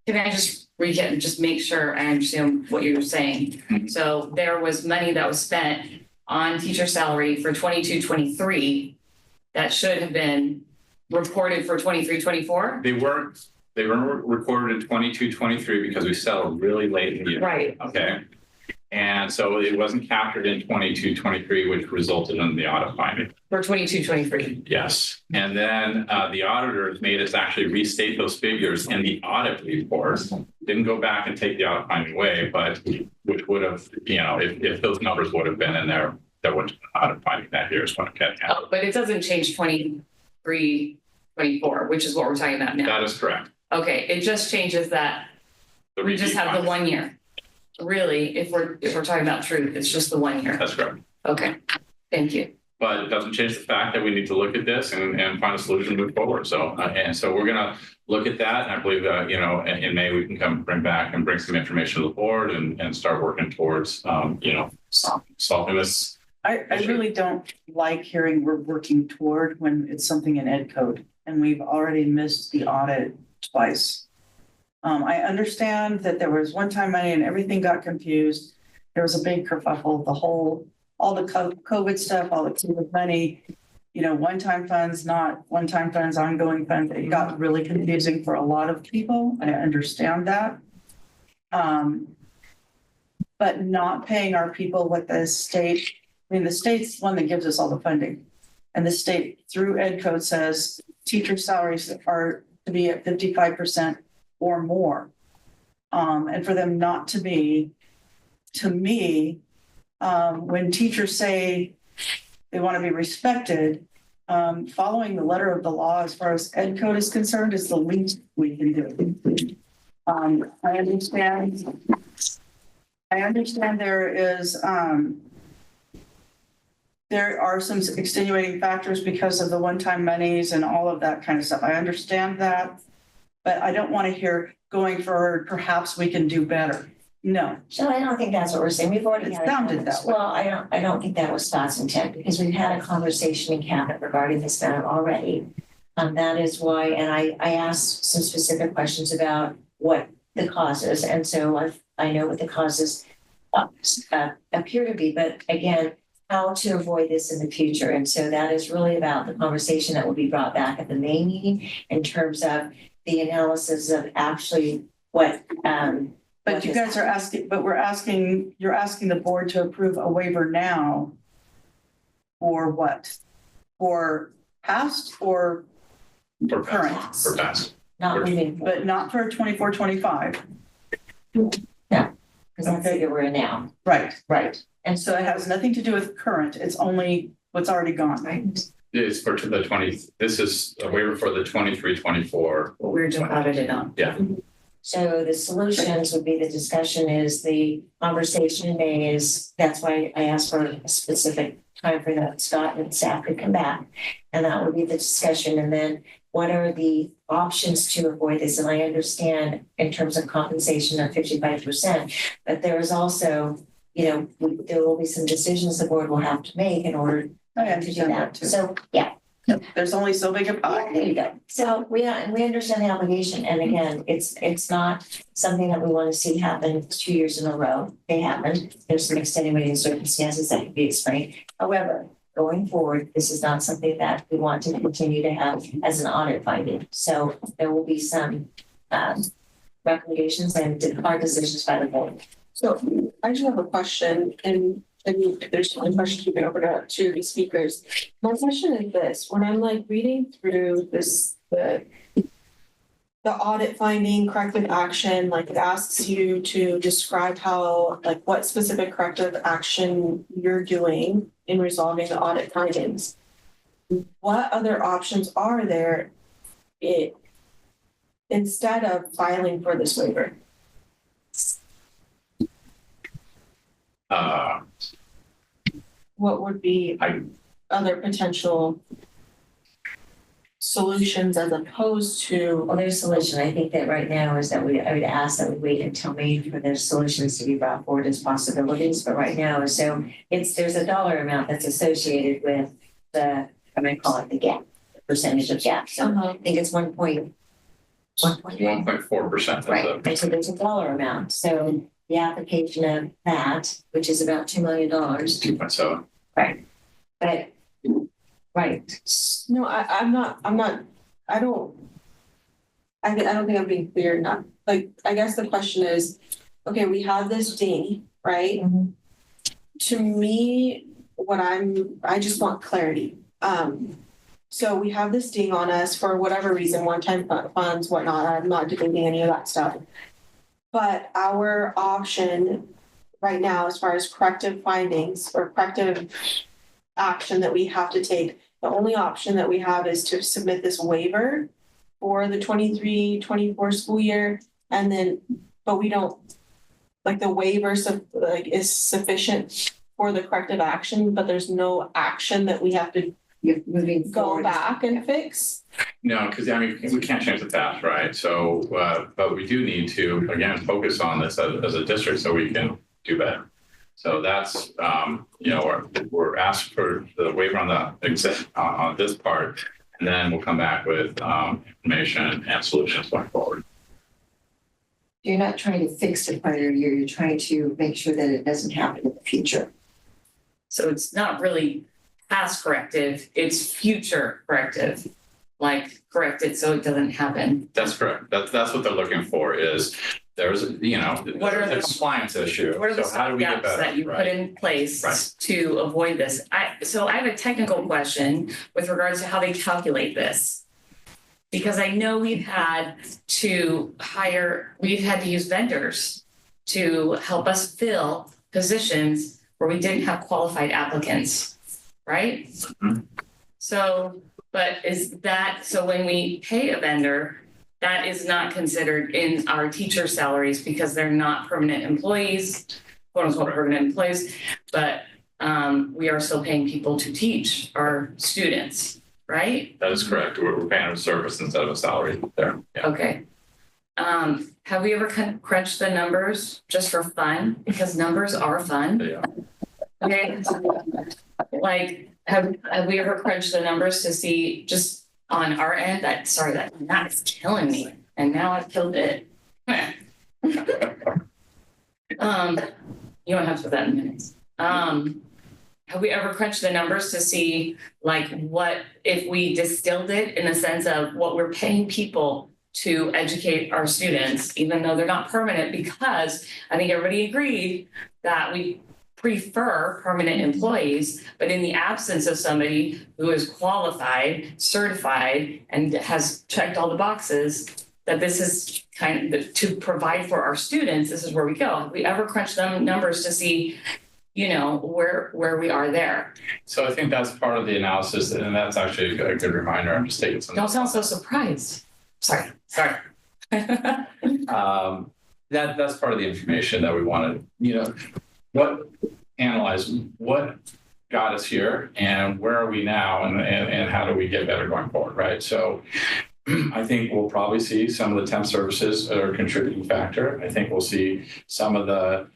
Can I just recap and just make sure I understand what you're saying? Mm-hmm. So there was money that was spent on teacher salary for 22-23 that should have been reported for 23-24? They weren't recorded in 22-23 because we settled really late in the year. Right. Okay. And so it wasn't captured in 22-23, which resulted in the audit finding. For 22-23. Yes. And then the auditors made us actually restate those figures in the audit report. Didn't go back and take the audit finding away, but which would have, if those numbers would have been in there, there wouldn't have been audit finding that year is what I'm getting at. Oh, but it doesn't change 23-24, which is what we're talking about now. That is correct. Okay. It just changes that we just have the 1 year. Really, if we're talking about truth, it's just the 1 year. That's correct. Okay, thank you. But it doesn't change the fact that we need to look at this and find a solution to move forward. So so we're going to look at that, and I believe that in May we can bring some information to the board and start working towards solving this. I really don't like hearing we're working toward when it's something in ed code and we've already missed the audit twice. I understand that there was one-time money and everything got confused. There was a big kerfuffle, all the COVID stuff, all the COVID money, one-time funds, not one-time funds, ongoing funds. It got really confusing for a lot of people. I understand that. But not paying our people what the state's the one that gives us all the funding. And the state through ed code says teacher salaries are to be at 55% or more. And for them not to be, to me, when teachers say they want to be respected, following the letter of the law as far as ed code is concerned is the least we can do. I understand there are some extenuating factors because of the one-time monies and all of that kind of stuff. I understand that. But I don't want to hear going forward, perhaps we can do better. No. So I don't think that's what we're saying. We've already had. It sounded that way. Well, I don't think that was Scott's intent because we've had a conversation in cabinet regarding this matter already. That is why, and I asked some specific questions about what the causes. And so I know what the causes appear to be, but again, how to avoid this in the future. And so that is really about the conversation that will be brought back at the May meeting in terms of the analysis of actually what. But you guys are asking, you're asking the board to approve a waiver now for what? For past or current? For past. Not moving. But not for 24-25. Yeah. because that's the year we're in now. Right. And So it has nothing to do with current, it's only what's already gone. Right. It's for the 20, this is a waiver for the 23-24. What we were just audited on. Yeah. So the solutions would be the discussion is the conversation is, that's why I asked for a specific time for that Scott and staff could come back. And that would be the discussion. And then what are the options to avoid this? And I understand in terms of compensation of 55%, but there is also, there will be some decisions the board will have to make in order I to do understand that. that too. So, yeah. There's only so big a pie. There you go. So we understand the obligation. And again, it's not something that we want to see happen 2 years in a row. They happened. There's some extenuating circumstances that can be explained. However, going forward, this is not something that we want to continue to have as an audit finding. So there will be some recommendations and hard decisions by the board. So I just have a question, and if there's any questions, we can open it up to the speakers. My question is this: when I'm like reading through this, the audit finding, corrective action, like it asks you to describe how, like what specific corrective action you're doing in resolving the audit findings. What other options are there instead of filing for this waiver? What would be other potential solutions as opposed to? Well, their solution, I think that right now is that I would ask that we wait until May for their solutions to be brought forward as possibilities. But right now, so there's a dollar amount that's associated with I'm going to call it the gap, the percentage of gap. So I think it's 1.4%. Right. And so there's a dollar amount. So the application of that, which is about $2 million. 2.7. Right. But, right. No, I don't think I'm being clear enough. Like, I guess the question is, okay, we have this ding, right? Mhm. To me, I just want clarity. So we have this ding on us for whatever reason, one-time funds, whatnot. I'm not debating any of that stuff. But our option right now, as far as corrective findings or corrective action that we have to take, the only option that we have is to submit this waiver for the 23-24 school year. And then, but we don't, like the waiver is sufficient for the corrective action, but there's no action that we have to go back and fix. No, because we can't change the past, right? So, but we do need to, again, focus on this as a district so we can do better. So that's, we're asked for the waiver on this part, and then we'll come back with information and solutions going forward. You're not trying to fix the prior year. You're trying to make sure that it doesn't happen in the future. So it's not really past corrective, it's future corrective. Like correct it so it doesn't happen. That's correct. That's what they're looking for is there's, what are the compliance issue. What are the so how do we get better? that you put in place to avoid this? So I have a technical question with regards to how they calculate this. Because I know we've had to use vendors to help us fill positions where we didn't have qualified applicants, right? Mm-hmm. So when we pay a vendor, that is not considered in our teacher salaries because they're not permanent employees, quote unquote permanent employees, but we are still paying people to teach our students, right? That is correct. We're paying a service instead of a salary there. Yeah. Okay. Have we ever crunched the numbers just for fun? Because numbers are fun. Yeah. Okay. Like, have we ever crunched the numbers to see just on our end that is killing me, and now I've killed it. You don't have to put that in minutes. Have we ever crunched the numbers to see like what if we distilled it in the sense of what we're paying people to educate our students, even though they're not permanent, because I think everybody agreed that we prefer permanent employees, but in the absence of somebody who is qualified, certified, and has checked all the boxes, that this is kind of to provide for our students, this is where we go. If we ever crunch them numbers to see, you know, where we are there. So I think that's part of the analysis, and that's actually a good reminder. I'm just taking some. Don't sound so surprised. Sorry. That's part of the information that we wanted, you know, analyze what got us here and where are we now and how do we get better going forward, right? So I think we'll probably see some of the temp services are a contributing factor. I think we'll see some of the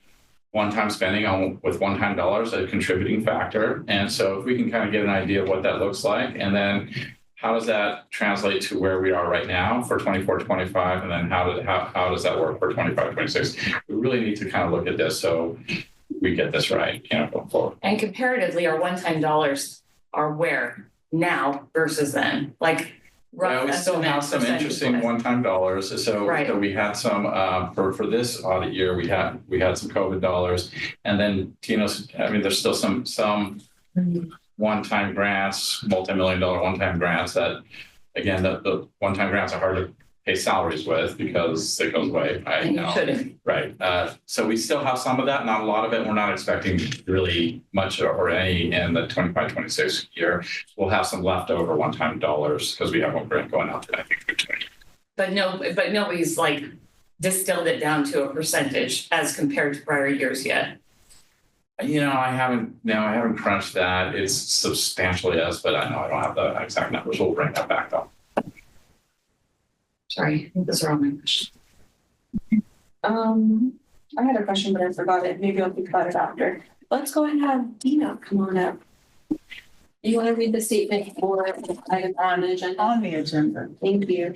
one-time spending with one-time dollars a contributing factor. And so if we can kind of get an idea of what that looks like, and then how does that translate to where we are right now for 24-25, and then how does that work for 25-26? We really need to kind of look at this so we get this right, you know, going forward. And comparatively, our one-time dollars are where now versus then? Like, we still have some interesting one-time dollars. So, right. So we had some for this audit year. We had some COVID dollars, and then Tino's. I mean, there's still some one-time grants, multi-million-dollar one-time grants that, again, the one-time grants are hard to pay salaries with because it goes away. Right. So we still have some of that, not a lot of it. We're not expecting really much or any in the 25-26 year. We'll have some leftover one-time dollars because we have one grant going out there, I think, for 20. But nobody's like distilled it down to a percentage as compared to prior years yet. You know, I haven't crunched that. It's substantially yes, but I know I don't have the exact numbers. We'll bring that back though. Sorry, I think those are all my questions. I had a question, but I forgot it. Maybe I'll think about it after. Let's go ahead and have Dina come on up. You want to read the statement for item on the agenda? On the agenda. Thank you.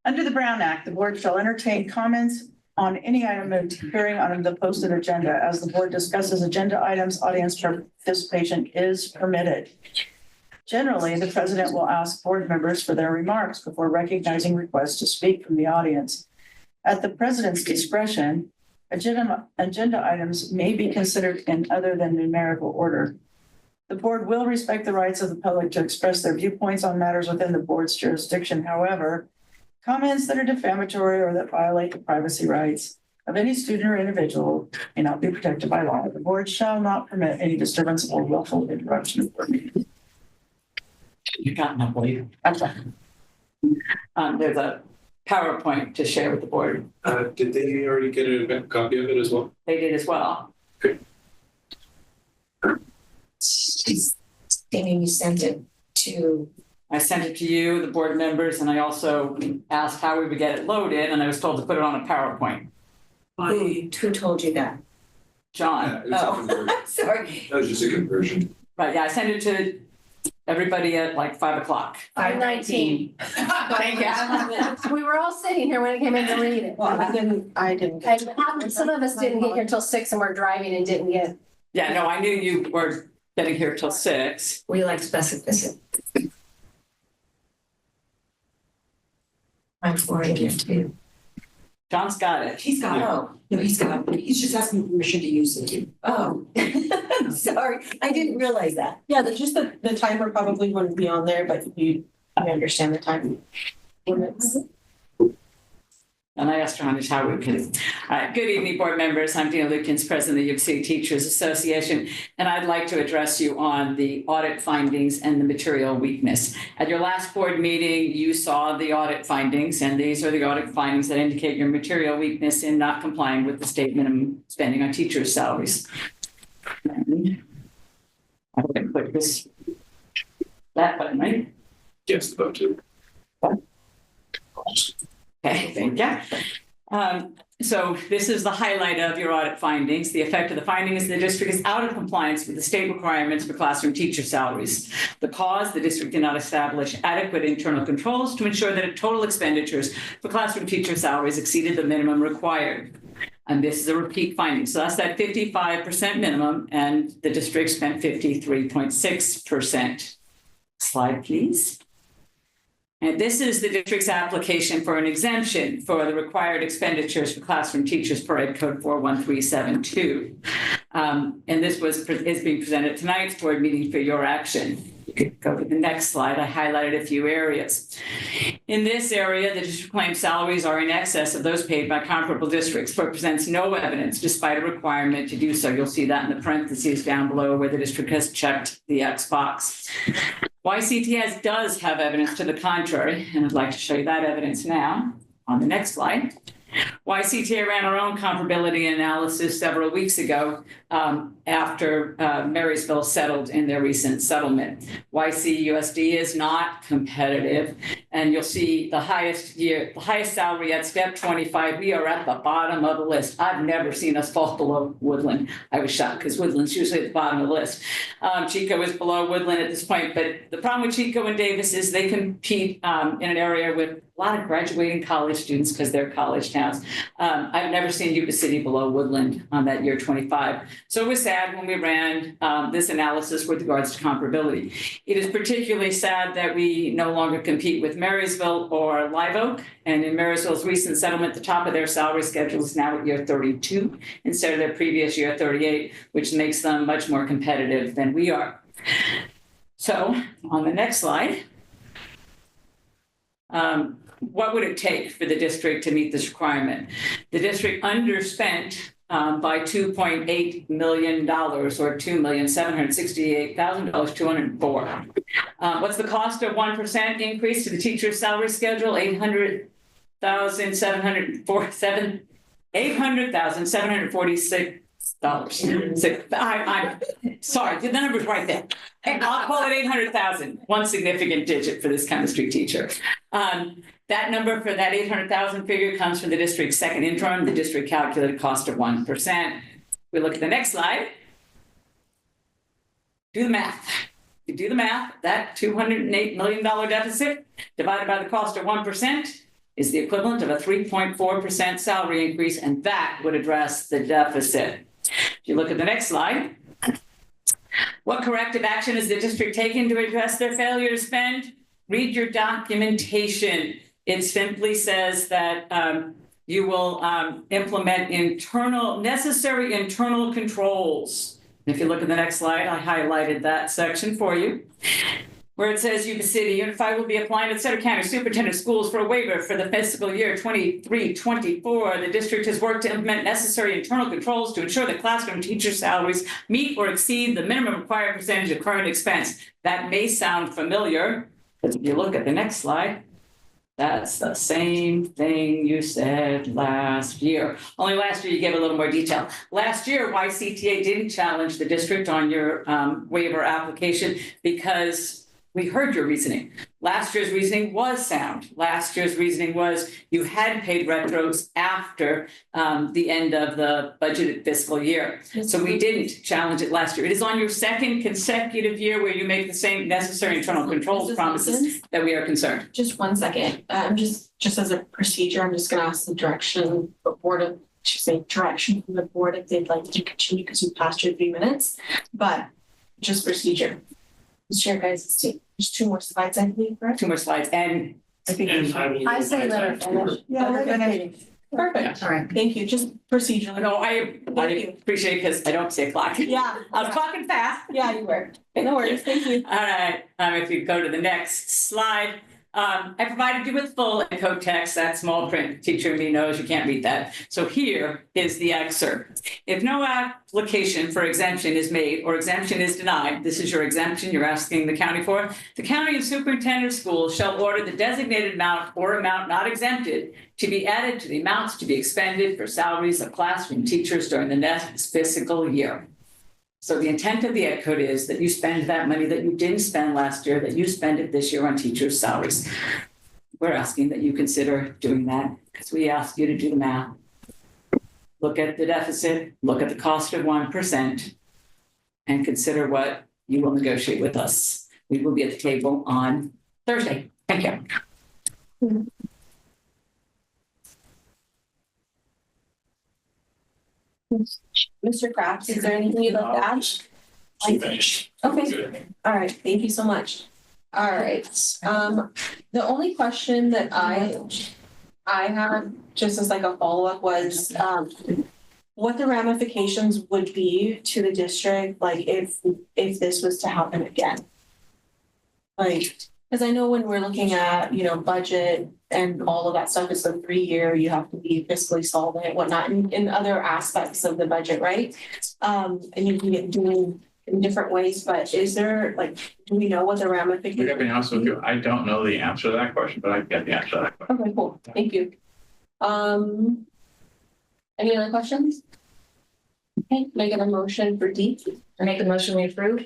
Under the Brown Act, the board shall entertain comments on any item appearing on the posted agenda. As the board discusses agenda items, audience participation is permitted. Generally, the president will ask board members for their remarks before recognizing requests to speak from the audience. At the president's discretion, agenda items may be considered in other than numerical order. The board will respect the rights of the public to express their viewpoints on matters within the board's jurisdiction. However, comments that are defamatory or that violate the privacy rights of any student or individual may not be protected by law. The board shall not permit any disturbance or willful interruption of board meetings. You got my belief. Okay. There's a PowerPoint to share with the board. Did they already get a copy of it as well? They did as well. Okay. Amy, you sent it to. I sent it to you, the board members, and I also asked how we would get it loaded, and I was told to put it on a PowerPoint. Who told you that? John. Sorry. That was just a conversion. Right, yeah, I sent it to everybody at like 5 o'clock. 5:19. Thank you. We were all sitting here when it came in to read it. Well, I didn't. And some of us didn't get here till 6 and we're driving and didn't get. Yeah, no, I knew you were getting here till 6. We like specificity. I'm forwarding it too. John's got it. He's got it. Oh, no, he's got it. He's just asking permission to use it. Oh, sorry. I didn't realize that. Yeah, just the timer probably wouldn't be on there, but I understand the time limits. And I asked John just how we can. Good evening, board members. I'm Dina Lukens, President of the Yuba City Teachers Association, and I'd like to address you on the audit findings and the material weakness. At your last board meeting, you saw the audit findings, and these are the audit findings that indicate your material weakness in not complying with the state minimum spending on teachers' salaries. And I'm going to click that button, right? Yes, the button. Okay, thank you. So this is the highlight of your audit findings. The effect of the finding is the district is out of compliance with the state requirements for classroom teacher salaries. The cause, the district did not establish adequate internal controls to ensure that total expenditures for classroom teacher salaries exceeded the minimum required. And this is a repeat finding. So that's that 55% minimum, and the district spent 53.6%. Slide, please. And this is the district's application for an exemption for the required expenditures for classroom teachers per Ed Code 41372. And this is being presented at tonight's board meeting for your action. You could go to the next slide. I highlighted a few areas. In this area, the district claims salaries are in excess of those paid by comparable districts, but presents no evidence despite a requirement to do so. You'll see that in the parentheses down below where the district has checked the X box. YCTS does have evidence to the contrary, and I'd like to show you that evidence now on the next slide. YCTA ran our own comparability analysis several weeks ago after Marysville settled in their recent settlement. YCUSD is not competitive, and you'll see the highest salary at step 25. We are at the bottom of the list. I've never seen us fall below Woodland. I was shocked because Woodland's usually at the bottom of the list. Chico is below Woodland at this point, but the problem with Chico and Davis is they compete in an area with a lot of graduating college students because they're college towns. I've never seen Yuba City below Woodland on that year 25. So it was sad when we ran this analysis with regards to comparability. It is particularly sad that we no longer compete with Marysville or Live Oak. And in Marysville's recent settlement, the top of their salary schedule is now at year 32 instead of their previous year 38, which makes them much more competitive than we are. So on the next slide, what would it take for the district to meet this requirement? The district underspent by $2.8 million or $2,768,204. What's the cost of 1% increase to the teacher's salary schedule? $800,746. I'm sorry, the number's right there. I'll call it 800,000, one significant digit for this chemistry teacher. That number for that 800,000 figure comes from the district's second interim, the district calculated cost of 1%. We look at the next slide. Do the math. You do the math, that $208 million deficit divided by the cost of 1% is the equivalent of a 3.4% salary increase, and that would address the deficit. If you look at the next slide, what corrective action is the district taking to address their failure to spend? Read your documentation. It simply says that you will implement necessary internal controls. If you look at the next slide, I highlighted that section for you, where it says Yuba City Unified will be applying to Sutter County Superintendent of Schools for a waiver for the fiscal year 23-24. The district has worked to implement necessary internal controls to ensure that classroom teacher salaries meet or exceed the minimum required percentage of current expense. That may sound familiar, but if you look at the next slide, that's the same thing you said last year. Only last year you gave a little more detail. Last year, YCTA didn't challenge the district on your waiver application because we heard your reasoning. Last year's reasoning was sound. Last year's reasoning was you had paid retros after the end of the budgeted fiscal year. So we didn't challenge it last year. It is on your second consecutive year where you make the same necessary internal controls promises that we are concerned. Just 1 second. Just as a procedure, I'm just going to ask the direction from the board if they'd like to continue because we passed your 3 minutes. But just procedure. Share guys' team. There's 2 more slides, I believe, right? 2 more slides. And I say let her finish. Yeah, we're gonna. Perfect. All right. Thank you. Just procedurally. No, I appreciate it because I don't see a clock. Yeah. I was talking fast. Yeah, you were. No worries. Thank you. All right. If you go to the next slide. I provided you with full encode text, that small print. Teacher in me knows you can't read that. So here is the excerpt. If no application for exemption is made or exemption is denied, this is your exemption you're asking the county for, the county and superintendent of schools shall order the designated amount or amount not exempted to be added to the amounts to be expended for salaries of classroom teachers during the next fiscal year. So the intent of the Ed Code is that you spend that money that you didn't spend last year, that you spend it this year on teachers' salaries. We're asking that you consider doing that because we ask you to do the math. Look at the deficit, look at the cost of 1%, and consider what you will negotiate with us. We will be at the table on Thursday. Thank you. Mr. Crafts, is there anything you'd like to add? Okay. All right. Thank you so much. All right. The only question that I had just as like a follow-up was what the ramifications would be to the district, like if this was to happen again. Like, because I know when we're looking at, budget and all of that stuff, it's a 3-year, you have to be fiscally solvent, whatnot, in other aspects of the budget, right? And you can get doing in different ways, but is there, do we know what the ramifications? I gotta be honest with you, I don't know the answer to that question, but I get the answer to that question. Okay, cool, thank you. Any other questions? Okay, can I get a motion for D? I make a motion we approve.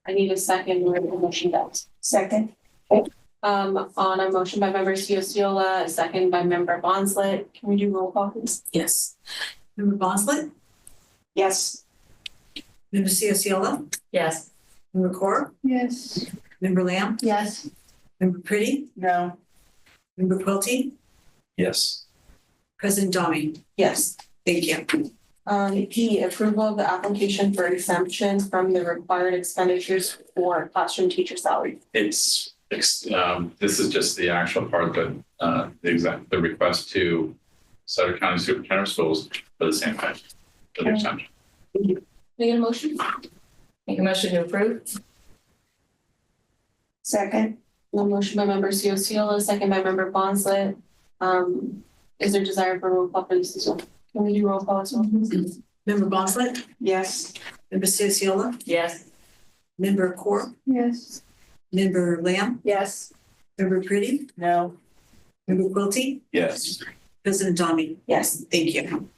I need a second where the motion does. Second. Okay. On a motion by member Ciociola, a second by member Bonslett. Can we do roll call, please? Yes. Member Bonslett? Yes. Member Ciociola? Yes. Member Core? Yes. Member Lamb? Yes. Member Pretty? No. Member Quilty? Yes. President Domi? Yes. Thank you. P, approval of the application for exemption from the required expenditures for classroom teacher salary. This is just the actual part that the request to Sutter County Superintendent of Schools for the same thing, for the exemption. Thank you. Can I get a motion? Make a motion to approve. Second. A motion by member Ciociola, second by member Bonslett. Is there desire for roll call for this as well? Can we do roll call as well? Member Bonslett? Yes. Member Ciociola? Yes. Member Core? Yes. Member Lamb? Yes. Member Pretty? No. Member Quilty? Yes. President Domi? Yes. Thank you.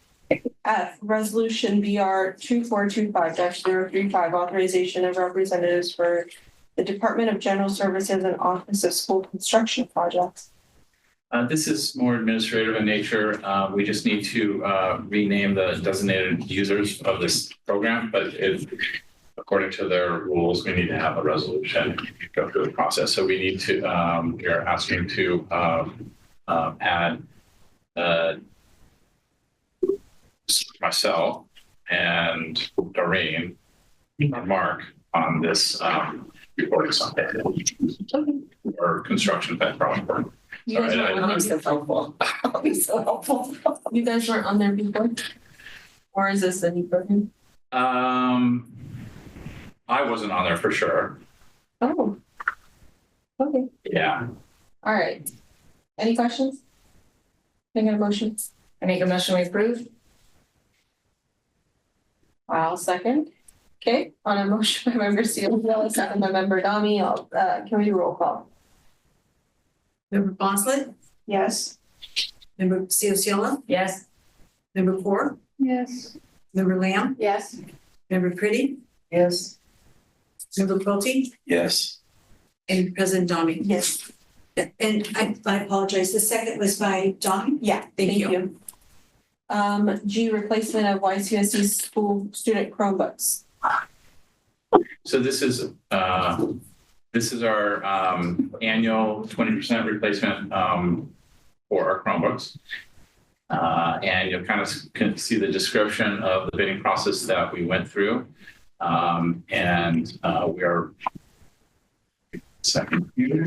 F, resolution BR 2425-035, authorization of representatives for the Department of General Services and Office of School Construction Projects. This is more administrative in nature. We just need to rename the designated users of this program, but according to their rules, we need to have a resolution to go through the process. So we need to, we are asking to add myself and Doreen or Mark on this reporting someday or construction type project. You guys Sorry, weren't on so helpful. I'll be so helpful. You guys weren't on there before? Or is this a new program? I wasn't on there for sure. Oh. Okay. Yeah. All right. Any questions? Can I get a motion? I make a motion we approve. I'll second. Okay, on a motion by member Ciociola, second by member Domi, can we do roll call? Member Bonslett? Yes. Member Ciociola? Yes. Member Core? Yes. Member Lamb? Yes. Member Pretty? Yes. Member Quilty? Yes. And President Domi? Yes. And I apologize, the second was by Domi? Yeah, Thank you. G, replacement of YCUSD school student Chromebooks. So this is our annual 20% replacement for our Chromebooks. And you'll kind of can see the description of the bidding process that we went through. And we are second here.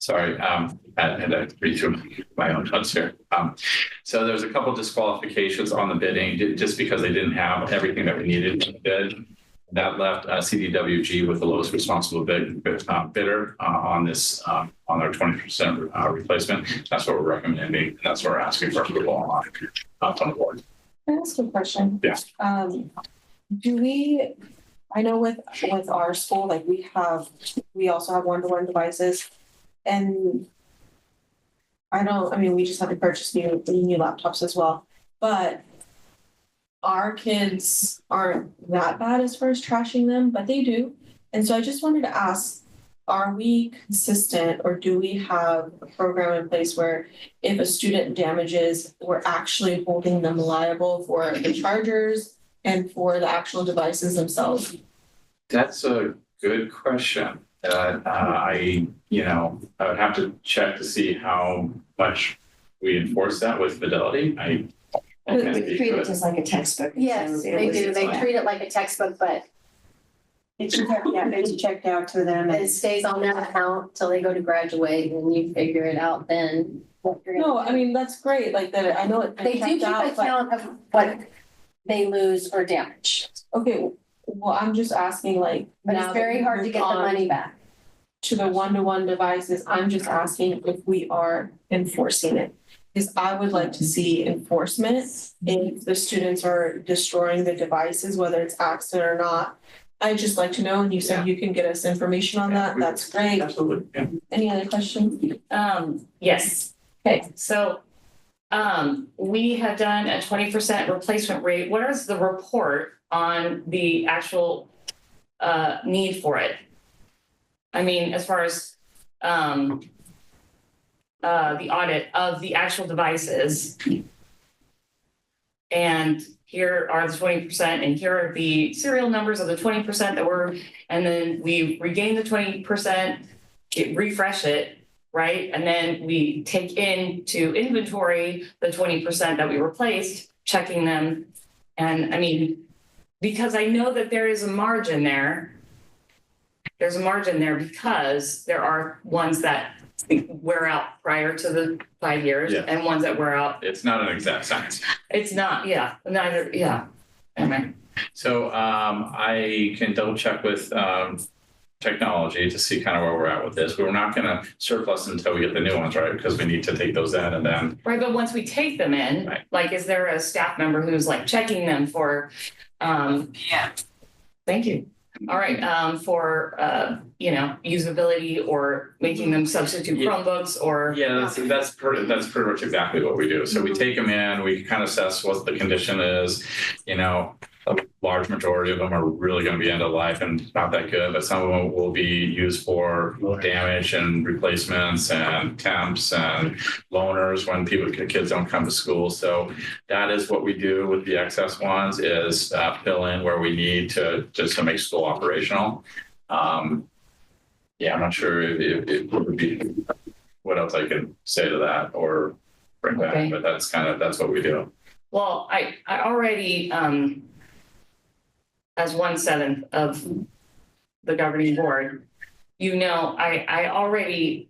Sorry, I had to read through my own notes here. So there's a couple of disqualifications on the bidding just because they didn't have everything that we needed in the bid. That left CDWG with the lowest responsible bidder on this on our 20% replacement. That's what we're recommending. And that's what we're asking for approval on the board. Can I ask a question? Yeah. I know with our school, like we also have one-to-one devices. And we just had to purchase new laptops as well. But our kids aren't that bad as far as trashing them, but they do. And so I just wanted to ask, are we consistent or do we have a program in place where if a student damages, we're actually holding them liable for the chargers and for the actual devices themselves? That's a good question. I would have to check to see how much we enforce that with Fidelity. We treat it just like a textbook. Yes, they do. They treat it like a textbook, but It's checked out to them. It stays on that account till they go to graduate and you figure it out then. What you're gonna No, I mean, that's great, like that, I know it. They do keep account of what they lose or damage, Okay, well, I'm just asking like. but it's now very that hard to we've get the gone money back. To the one-to-one devices, I'm just asking if we are enforcing it. Because I would like to see enforcement if the students are destroying the devices, whether it's accident or not. I'd just like to know, and you said you can get us information on that, that's great. Absolutely, yeah. Any other questions? Yes. Okay, so we have done a 20% replacement rate. What is the report on the actual need for it? I mean, as far as the audit of the actual devices. And here are the 20%, and here are the serial numbers of the 20% that were, and then we regain the 20%, refresh it, right? And then we take into inventory the 20% that we replaced, checking them. And I mean, because I know that there is a margin there. There's a margin there because there are ones that wear out prior to the 5 years and ones that wear out. It's not an exact science. It's not, yeah, neither, yeah. Anyway. So I can double check with technology to see kind of where we're at with this. We're not going to surplus until we get the new ones, right? Because we need to take those in and then. Right, but once we take them in, like, is there a staff member who's like checking them for, thank you. All right, for, usability or making them substitute Chromebooks or. Yeah, that's pretty much exactly what we do. So we take them in, we kind of assess what the condition is, a large majority of them are really going to be end of life and not that good, but some of them will be used for damage and replacements and temps and loaners when kids don't come to school. So that is what we do with the excess ones is fill in where we need to just to make school operational. I'm not sure if it would be what else I can say to that or bring back, but that's what we do. Well, I already, as 1/7 of the governing board, I already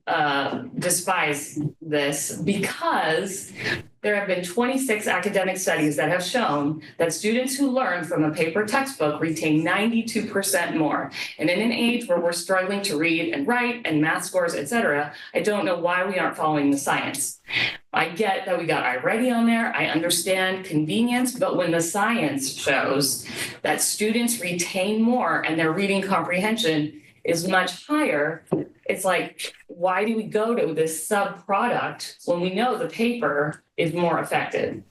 despise this because there have been 26 academic studies that have shown that students who learn from a paper textbook retain 92% more. And in an age where we're struggling to read and write and math scores, et cetera, I don't know why we aren't following the science. I get that we got iReady on there. I understand convenience, but when the science shows that students retain more and their reading comprehension is much higher, it's like, why do we go to this sub-product when we know the paper is more effective?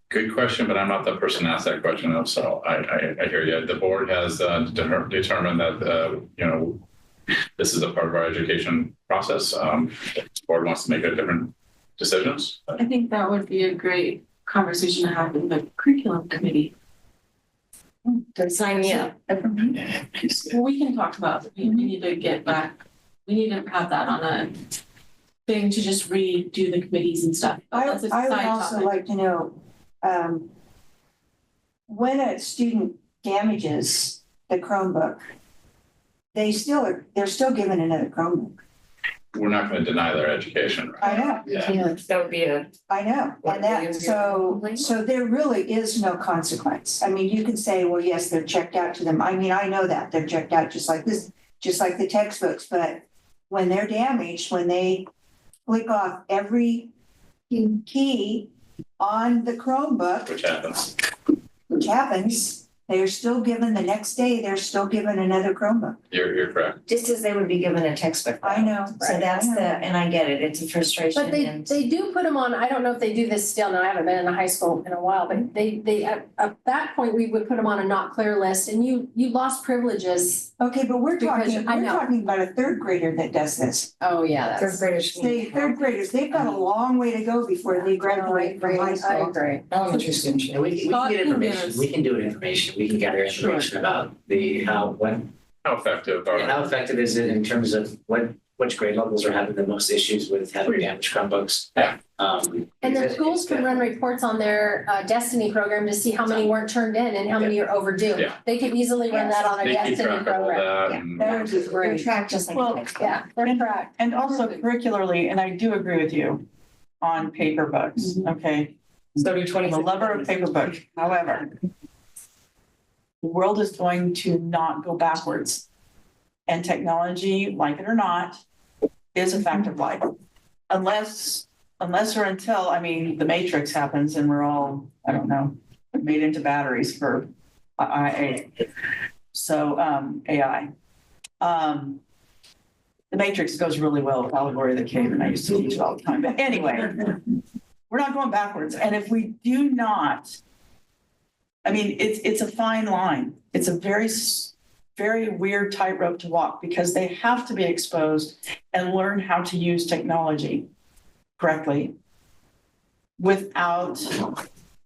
Good question, but I'm not the person to ask that question of, so I hear you. The board has determined that, this is a part of our education process. The board wants to make a different decisions. I think that would be a great conversation to have in the curriculum committee. Sign me up. Well, we can talk about it. We need to get back. We need to have that on a thing to just redo the committees and stuff. I would also like to know, when a student damages the Chromebook, they're still given another Chromebook. We're not going to deny their education, right? I know. Yeah. That would be I know. And that, so there really is no consequence. I mean, you can say, well, yes, they're checked out to them. I mean, I know that they're checked out just like this, just like the textbooks, but when they're damaged, when they click off every key on the Chromebook, which happens, they are still given the next day, they're still given another Chromebook. You're correct. Just as they would be given a textbook. I know. So that's and I get it, it's a frustration. But they do put them on, I don't know if they do this still, no, I haven't been in a high school in a while, but they at that point, we would put them on a not clear list and you lost privileges. Okay, but we're talking about a third grader that does this. Oh, yeah. Third graders. They've got a long way to go before they graduate from high school. I agree. Elementary students. Yeah, we can get information. We can do it information. We can gather information about how effective are how effective is it in terms of what which grade levels are having the most issues with having damaged Chromebooks. And the schools can run reports on their Destiny program to see how many weren't turned in and how many are overdue. Yeah. They could easily run that on a They keep Destiny track of all program. that. and- They're tracked just like. Well, Yeah, they're correct. And also curricularly, and I do agree with you on paper books, okay? So do 20. I'm a lover of paper books. However, the world is going to not go backwards. And technology, like it or not, is a fact of life. Unless or until, I mean, the matrix happens and we're all, I don't know, made into batteries for AI. So, AI. The matrix goes really well with Allegory of the Cave, and I used to teach it all the time. But anyway, we're not going backwards. And if we do not, I mean, it's a fine line. It's a very weird tightrope to walk because they have to be exposed and learn how to use technology correctly without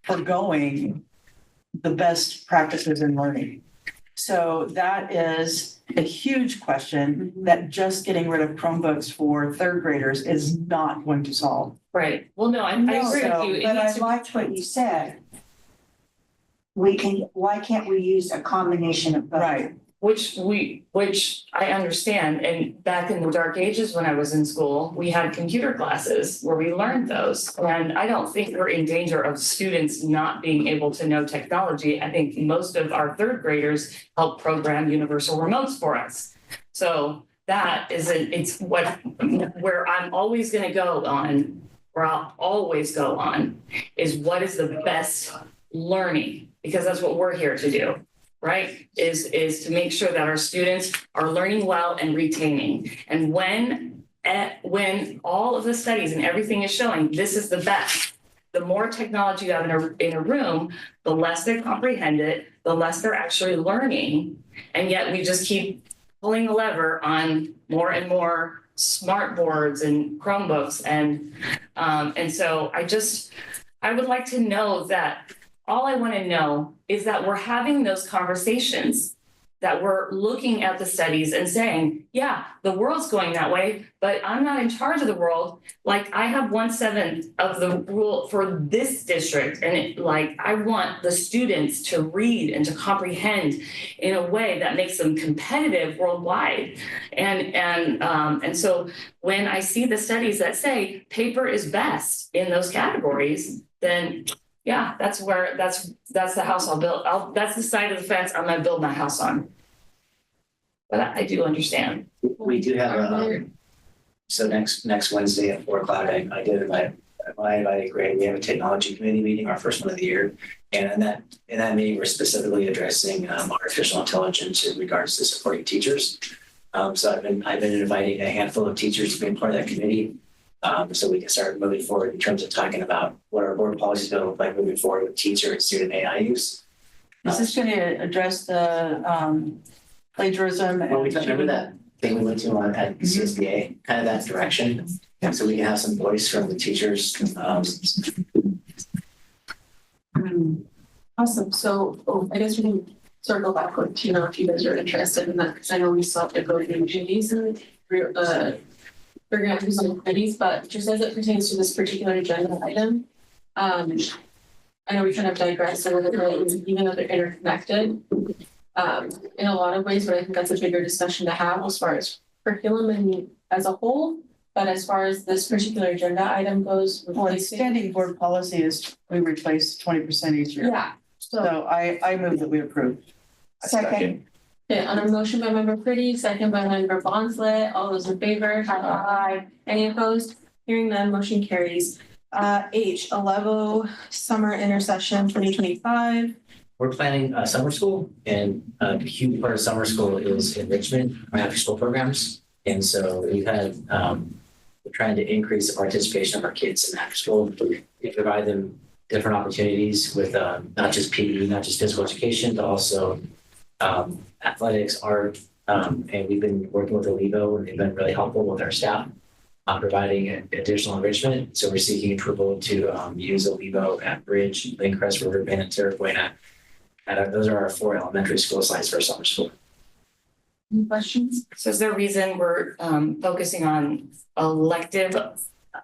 forgoing the best practices in learning. So that is a huge question that just getting rid of Chromebooks for third graders is not going to solve. Right. Well, no, I agree with you. It But I needs to be- liked what you said. Why can't we use a combination of both? Right. Which I understand. And back in the dark ages when I was in school, we had computer classes where we learned those. And I don't think we're in danger of students not being able to know technology. I think most of our third graders help program universal remotes for us. So that it's where I'm always going to go on, where I'll always go on, is what is the best learning, because that's what we're here to do. Right, is to make sure that our students are learning well and retaining. And when all of the studies and everything is showing this is the best, the more technology you have in a room, the less they comprehend it, the less they're actually learning. And yet we just keep pulling the lever on more and more smart boards and Chromebooks. And so I would like to know that. All I want to know is that we're having those conversations, that we're looking at the studies and saying, yeah, the world's going that way, but I'm not in charge of the world. Like I have 1/7 of the rule for this district. And I want the students to read and to comprehend in a way that makes them competitive worldwide. And so when I see the studies that say paper is best in those categories, then yeah, that's the house I'll build. That's the side of the fence I'm going to build my house on. But I do understand. We do have so next Wednesday at 4:00, I did invite my invited grade. We have a technology committee meeting, our first one of the year, and in that meeting we're specifically addressing artificial intelligence in regards to supporting teachers. So I've been inviting a handful of teachers to be part of that committee. So we can start moving forward in terms of talking about what our board policies will look like moving forward with teacher and student AI use. Is this going to address the plagiarism? Well, remember that thing we went to at YCUSD, kind of that direction. So we can have some voice from the teachers. Awesome. So I guess we can circle backward to if you guys are interested in that, because I know we still have to go through duties and figuring out who's on the committees, but just as it pertains to this particular agenda item, I know we kind of digressed a little bit, even though they're interconnected in a lot of ways, but I think that's a bigger discussion to have as far as curriculum and as a whole. But as far as this particular agenda item goes, well, standing board policy is we replace 20% each year. Yeah. So I move that we approve. Second. Okay, on a motion by member Pretty, second by member Bonsley, all those in favor? Aye. Any opposed? Hearing none, motion carries. H, Alevo Summer Intercession 2025. We're planning summer school, and a huge part of summer school is enrichment, our after school programs. And so we're trying to increase the participation of our kids in after school. We provide them different opportunities with not just PE, not just physical education, but also athletics, art, and we've been working with Alevo, and they've been really helpful with our staff on providing additional enrichment. So we're seeking approval to use Alevo at Bridge, Linecrest, Riverbend, and Terra Buena. Those are our 4 elementary school sites for summer school. Any questions? So is there a reason we're focusing on elective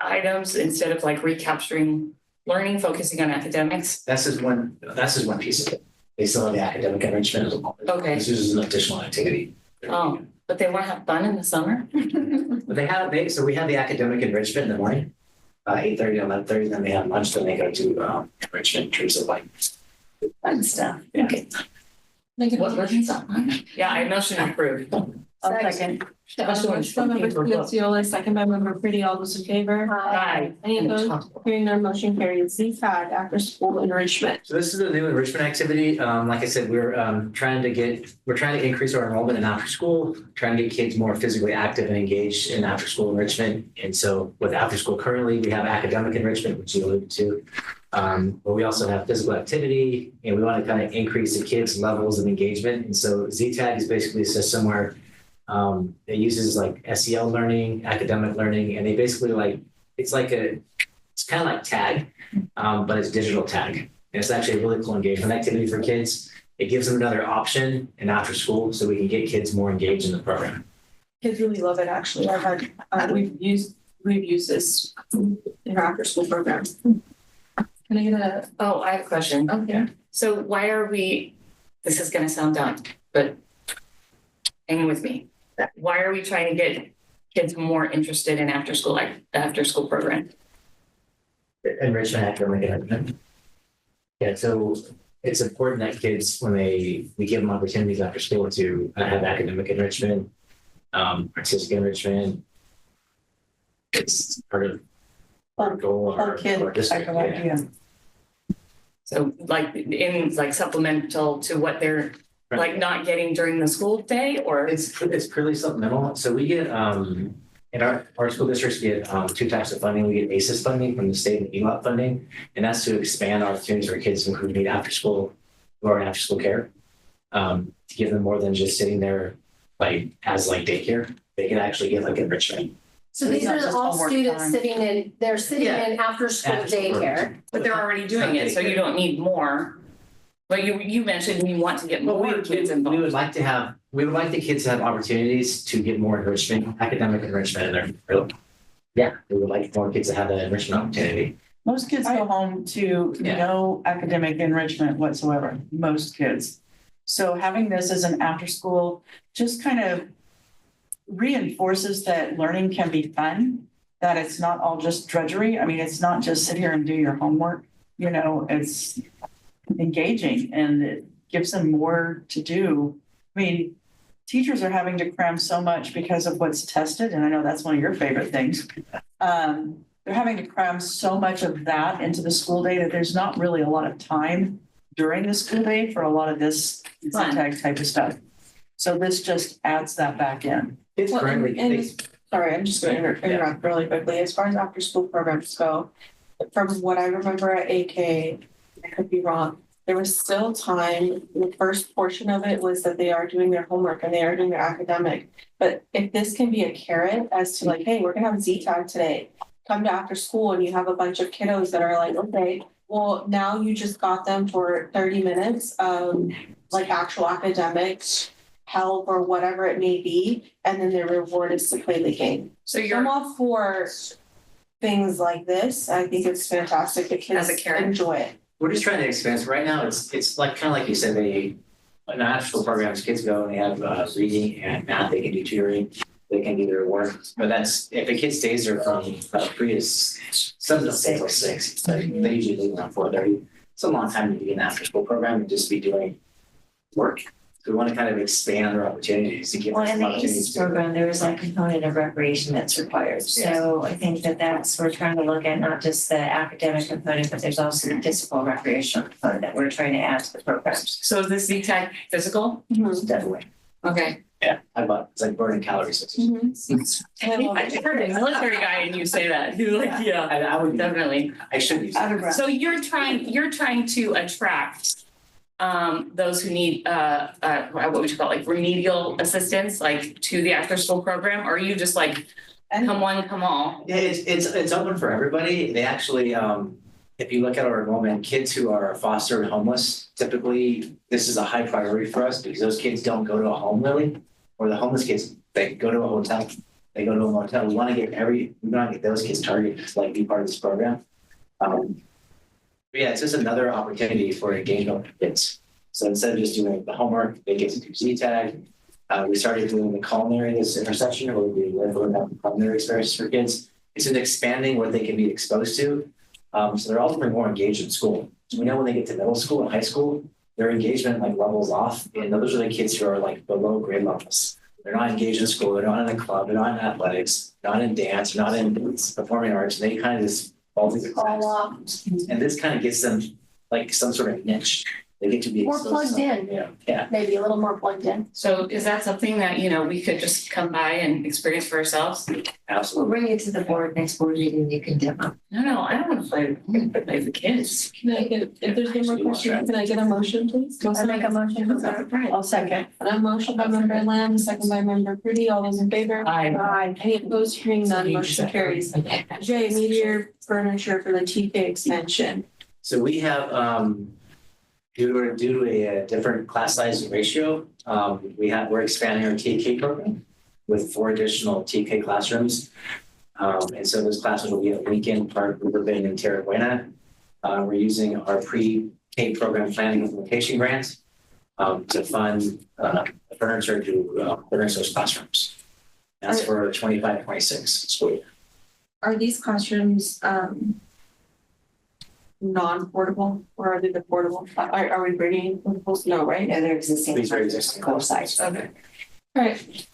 items instead of like recapturing learning, focusing on academics? That's just one piece of it. They still have the academic enrichment as well. Okay. This is an additional activity. Oh, but they want to have fun in the summer? But so we have the academic enrichment in the morning, 8:30 to 11:30, then they have lunch, then they go to enrichment in terms of like Fun stuff. Yeah. Okay. Yeah, I motion to approve. I'll second. Motion by member Pizziola, second by member Pretty, all those in favor? Aye. Any opposed? Hearing none, motion carries. ZTAG, after school enrichment. So this is a new enrichment activity. Like I said, we're trying to increase our enrollment in after school, trying to get kids more physically active and engaged in after school enrichment. And so with after school currently, we have academic enrichment, which you alluded to. But we also have physical activity, and we want to kind of increase the kids' levels of engagement. And so ZTAG is basically a system where it uses like SEL learning, academic learning, and they basically it's kind of like tag, but it's digital tag. And it's actually a really cool engagement activity for kids. It gives them another option in after school so we can get kids more engaged in the program. Kids really love it, actually. I've had, we've used this in our after school program. Can I get a? Oh, I have a question. Okay. So why are we, this is going to sound dumb, but hang with me. Why are we trying to get kids more interested in after school program? Enrichment, academic enrichment. Yeah, so it's important that kids, when we give them opportunities after school to have academic enrichment, artistic enrichment. It's part of our goal. Whole kid type of idea. So like supplemental to what they're like not getting during the school day, or it's purely supplemental. So we get in our school districts we get two types of funding. We get ACES funding from the state and ELOP funding, and that's to expand opportunities for kids who need after school or after school care, to give them more than just sitting there as daycare. They can actually get enrichment. So these are all students sitting in after school daycare. But they're already doing it, so you don't need more. But you mentioned you want to get more kids involved. We would like the kids to have opportunities to get more enrichment, academic enrichment in their. Yeah, we would like more kids to have that enrichment opportunity. Most kids go home to no academic enrichment whatsoever, most kids. So having this as an after school just kind of reinforces that learning can be fun, that it's not all just drudgery. I mean, it's not just sit here and do your homework, it's engaging and it gives them more to do. I mean, teachers are having to cram so much because of what's tested, and I know that's one of your favorite things. They're having to cram so much of that into the school day that there's not really a lot of time during the school day for a lot of this ZTAG type of stuff. So this just adds that back in. Sorry, I'm just going to interrupt really quickly. As far as after school programs go, from what I remember at AK, I could be wrong, there was still time. The first portion of it was that they are doing their homework and they are doing their academic. But if this can be a carrot as to hey, we're going to have ZTAG today, come to after school and you have a bunch of kiddos that are okay, well, now you just got them for 30 minutes of actual academics help or whatever it may be, and then the reward is to play the game. So I'm all for things like this. I think it's fantastic. The kids enjoy it. We're just trying to expand. So right now, it's kind of like you said. In after school programs, kids go and they have reading and math. They can do tutoring. They can do their work. But that's if a kid stays there from 3 to 7 to 6. They usually leave around 4:30. It's a long time to be in an after school program and just be doing work. So we want to kind of expand our opportunities to give them in the opportunities. ACES program, there is a component of recreation that's required. So I think we're trying to look at not just the academic component, but there's also the physical recreational component that we're trying to add to the programs. So is this ZTAG physical? Mm-hmm. Definitely. Okay. Yeah, it's burning calories. I just heard a military guy and you say that. You're yeah. I would definitely. I should use that. So you're trying to attract those who need what would you call remedial assistance to the after school program, or are you just come one, come all? Yeah, it's open for everybody. They actually if you look at our enrollment, kids who are foster and homeless, typically this is a high priority for us because those kids don't go to a home really, or the homeless kids, they go to a hotel, they go to a motel. We want to get those kids targeted to like be part of this program. But yeah, it's just another opportunity for engagement with kids. So instead of just doing the homework, they get to do Z-Tag. We started doing the culinary this intersection where we do culinary experiences for kids. It's just expanding what they can be exposed to. So they're ultimately more engaged in school. So we know when they get to middle school and high school, their engagement like levels off. And those are the kids who are like below grade levels. They're not engaged in school, they're not in a club, they're not in athletics, not in dance, not in performing arts. And they kind of just fall through the cracks. And this kind of gets them like some sort of niche. They get to be more plugged in. Yeah. Maybe a little more plugged in. So is that something that, we could just come by and experience for ourselves? Absolutely. We'll bring it to the board, next board meeting, you can demo. No, I don't want to play the kids. Can I get, if there's no more questions, can I get a motion, please? I make a motion. I'll second. A motion by member Lamb, second by member Pretty. All those in favor? Aye. Any opposed? Hearing none, motion carries. J, meteor furniture for the TK expansion. So we have, due to a different class size ratio, we're expanding our TK program with 4 additional TK classrooms. And so those classes will be at Lincoln, Park, Riverbend, and Terra Buena. We're using our pre-K program planning implementation grant to fund furniture to furnish those classrooms. That's for 25-26 school year. Are these classrooms non-portable, or are they the portable? Are we bringing portables? No, right? No, they're existing. These are existing Both sides. Okay. All right.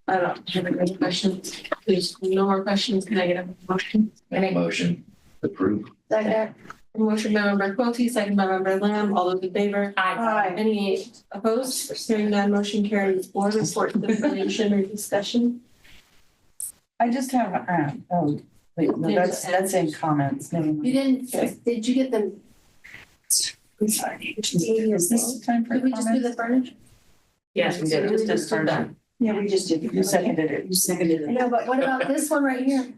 I don't have any questions. Please, no more questions. Can I get a motion? Motion approved. Second. Motion by member Quilty, second by member Lamb. All those in favor? Aye. Any opposed? Hearing none, motion carries. Board report information or discussion. I just have, wait, no, that's in comments. Never mind. You didn't, did you get them? I'm sorry. Is this time for Did we just do the furniture? Yes, we did. Just did that. Yeah, we just did. You seconded it. You seconded it. No, but what about this one right here?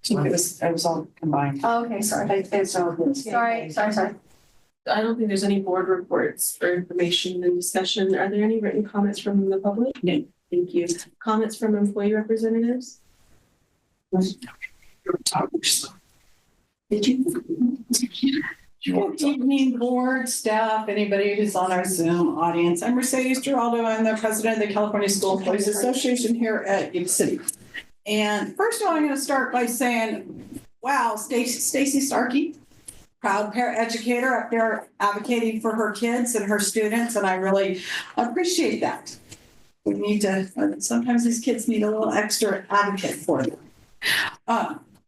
It was all combined. Oh, okay, sorry. It's all good. Sorry. I don't think there's any board reports or information and discussion. Are there any written comments from the public? No. Thank you. Comments from employee representatives? Did you? Good evening, board, staff, anybody who's on our Zoom audience. I'm Mercedes Giraldo. I'm the president of the California School Employees Association here at Yuba City. And first of all, I'm going to start by saying, wow, Stacy Starkey, proud paraeducator up there advocating for her kids and her students, and I really appreciate that. We need to, sometimes these kids need a little extra advocate for them.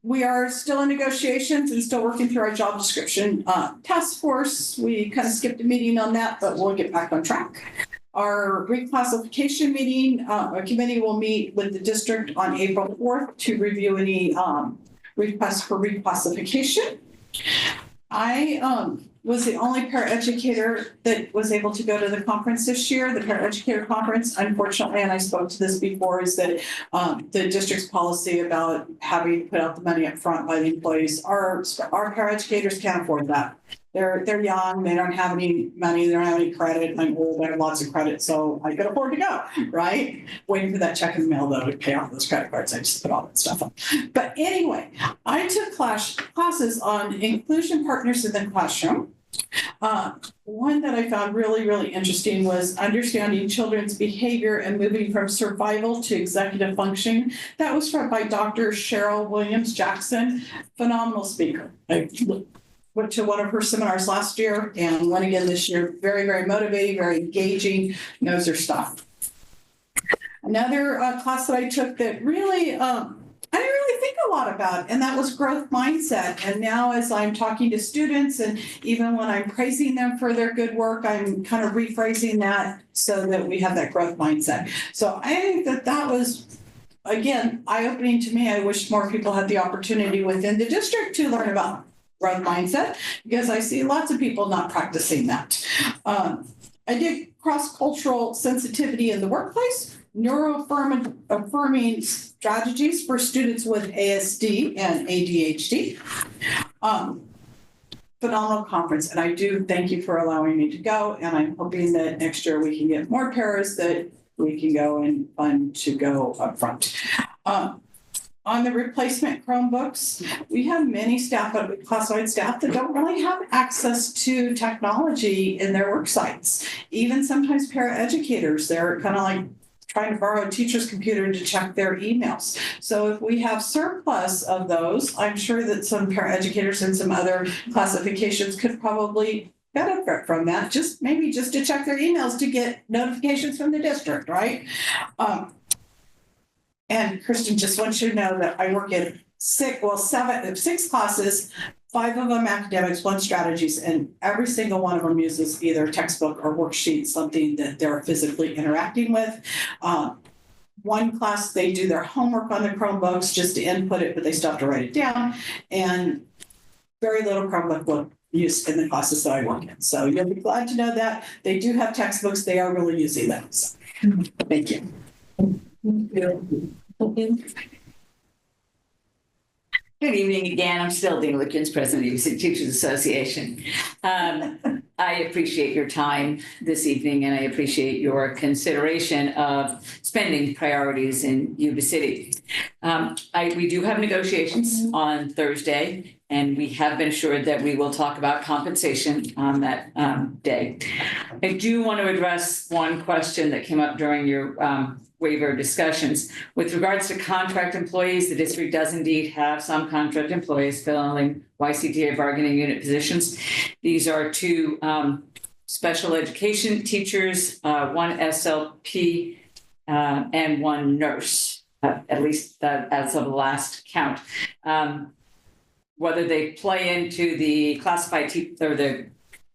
We are still in negotiations and still working through our job description task force. We kind of skipped a meeting on that, but we'll get back on track. Our reclassification meeting, our committee will meet with the district on April 4th to review any requests for reclassification. I was the only paraeducator that was able to go to the conference this year, the paraeducator conference. Unfortunately, and I spoke to this before, is that the district's policy about having to put out the money up front by the employees, our paraeducators can't afford that. They're young, they don't have any money, they don't have any credit. I'm old, I have lots of credit, so I could afford to go, right? Waiting for that check in the mail though to pay off those credit cards. I just put all that stuff up. But anyway, I took classes on inclusion partners in the classroom. One that I found really, really interesting was understanding children's behavior and moving from survival to executive function. That was by Dr. Cheryl Williams Jackson, phenomenal speaker. I went to one of her seminars last year and went again this year. Very, very motivating, very engaging, knows her stuff. Another class that I took that really, I didn't really think a lot about, and that was growth mindset. And now as I'm talking to students and even when I'm praising them for their good work, I'm kind of rephrasing that so that we have that growth mindset. So I think that was, again, eye-opening to me. I wish more people had the opportunity within the district to learn about growth mindset, because I see lots of people not practicing that. I did cross-cultural sensitivity in the workplace, neuro-affirming strategies for students with ASD and ADHD. Phenomenal conference, and I do thank you for allowing me to go, and I'm hoping that next year we can get more paras that we can go and fund to go up front. On the replacement Chromebooks, we have many staff, classified staff that don't really have access to technology in their work sites. Even sometimes paraeducators, they're kind of like trying to borrow a teacher's computer to check their emails. So if we have surplus of those, I'm sure that some paraeducators and some other classifications could probably benefit from that, maybe just to check their emails to get notifications from the district, right? And Kristen, just wants you to know that I work in six classes, 5 of them academics, 1 strategies, and every single one of them uses either textbook or worksheet, something that they're physically interacting with. One class, they do their homework on the Chromebooks just to input it, but they still have to write it down. And very little Chromebook book use in the classes that I work in. So you'll be glad to know that they do have textbooks. They are really using them. So, thank you. Good evening again. I'm still Dean Lickens, President of the UBC Teachers Association. I appreciate your time this evening, and I appreciate your consideration of spending priorities in Yuba City. We do have negotiations on Thursday, and we have been assured that we will talk about compensation on that day. I do want to address one question that came up during your waiver discussions. With regards to contract employees, the district does indeed have some contract employees filling YCTA bargaining unit positions. These are 2 special education teachers, 1 SLP, and 1 nurse, at least as of the last count. Whether they play into the classified or the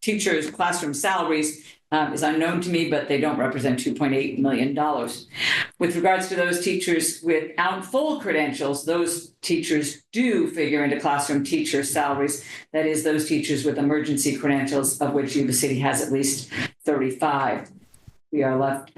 teachers' classroom salaries is unknown to me, but they don't represent $2.8 million. With regards to those teachers without full credentials, those teachers do figure into classroom teacher salaries. That is, those teachers with emergency credentials, of which Yuba City has at least 35. We are left,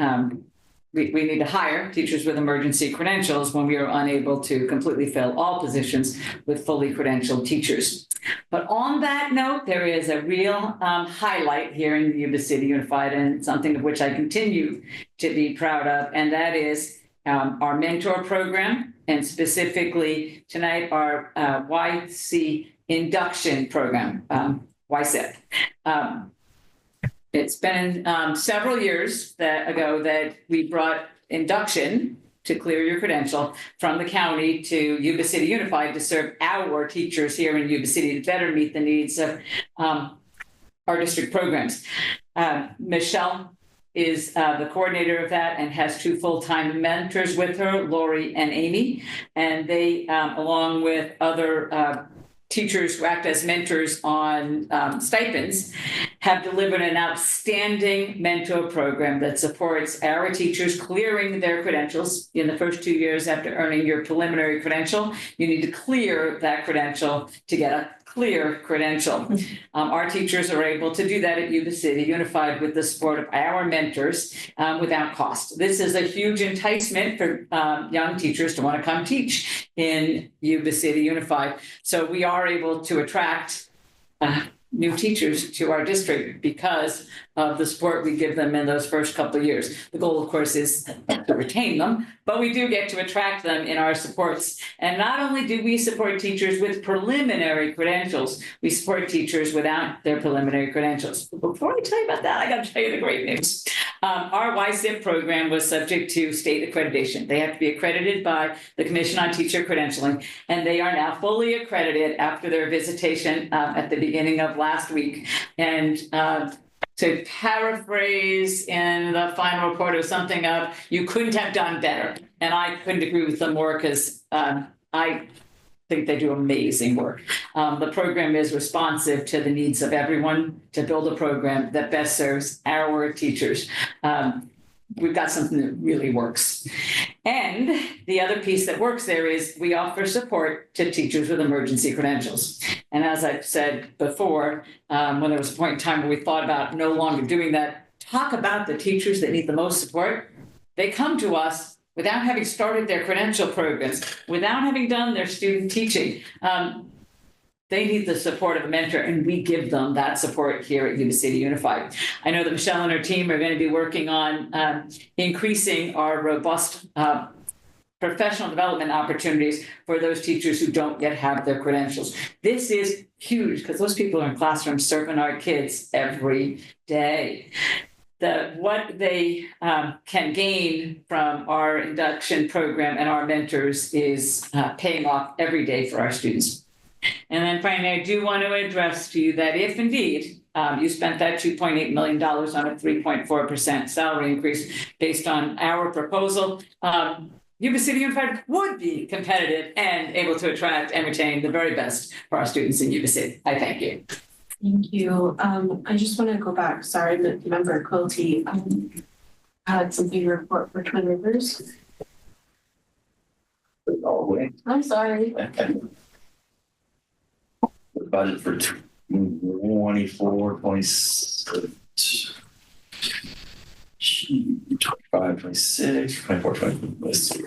we need to hire teachers with emergency credentials when we are unable to completely fill all positions with fully credentialed teachers. But on that note, there is a real highlight here in Yuba City Unified, and something of which I continue to be proud of, and that is our mentor program, and specifically tonight our YC induction program, YCIP. It's been several years ago that we brought induction to clear your credential from the county to Yuba City Unified to serve our teachers here in Yuba City to better meet the needs of our district programs. Michelle is the coordinator of that and has 2 full-time mentors with her, Lori and Amy, and they, along with other teachers who act as mentors on stipends, have delivered an outstanding mentor program that supports our teachers clearing their credentials. In the first 2 years after earning your preliminary credential, you need to clear that credential to get a clear credential. Our teachers are able to do that at Yuba City Unified with the support of our mentors without cost. This is a huge enticement for young teachers to want to come teach in Yuba City Unified. So we are able to attract new teachers to our district because of the support we give them in those first couple of years. The goal, of course, is to retain them, but we do get to attract them in our supports. And not only do we support teachers with preliminary credentials, we support teachers without their preliminary credentials. Before I tell you about that, I got to tell you the great news. Our YCIP program was subject to state accreditation. They have to be accredited by the Commission on Teacher Credentialing, and they are now fully accredited after their visitation at the beginning of last week. And to paraphrase in the final report or something of, you couldn't have done better. And I couldn't agree with them more because I think they do amazing work. The program is responsive to the needs of everyone to build a program that best serves our teachers. We've got something that really works. And the other piece that works there is we offer support to teachers with emergency credentials. And as I've said before, when there was a point in time where we thought about no longer doing that, talk about the teachers that need the most support. They come to us without having started their credential programs, without having done their student teaching. they need the support of a mentor, and we give them that support here at Yuba City Unified. I know that Michelle and her team are going to be working on increasing our robust professional development opportunities for those teachers who don't yet have their credentials. This is huge because those people are in classrooms serving our kids every day. What they can gain from our induction program and our mentors is paying off every day for our students. And then finally, I do want to address to you that if indeed you spent that $2.8 million on a 3.4% salary increase based on our proposal, Yuba City Unified would be competitive and able to attract and retain the very best for our students in Yuba City. I thank you. Thank you. I just want to go back. Sorry, but Member Quilty had something to report for Twin Rivers. I'm sorry. The budget for 24, 26, 25, 26, 24, 25. Let's see.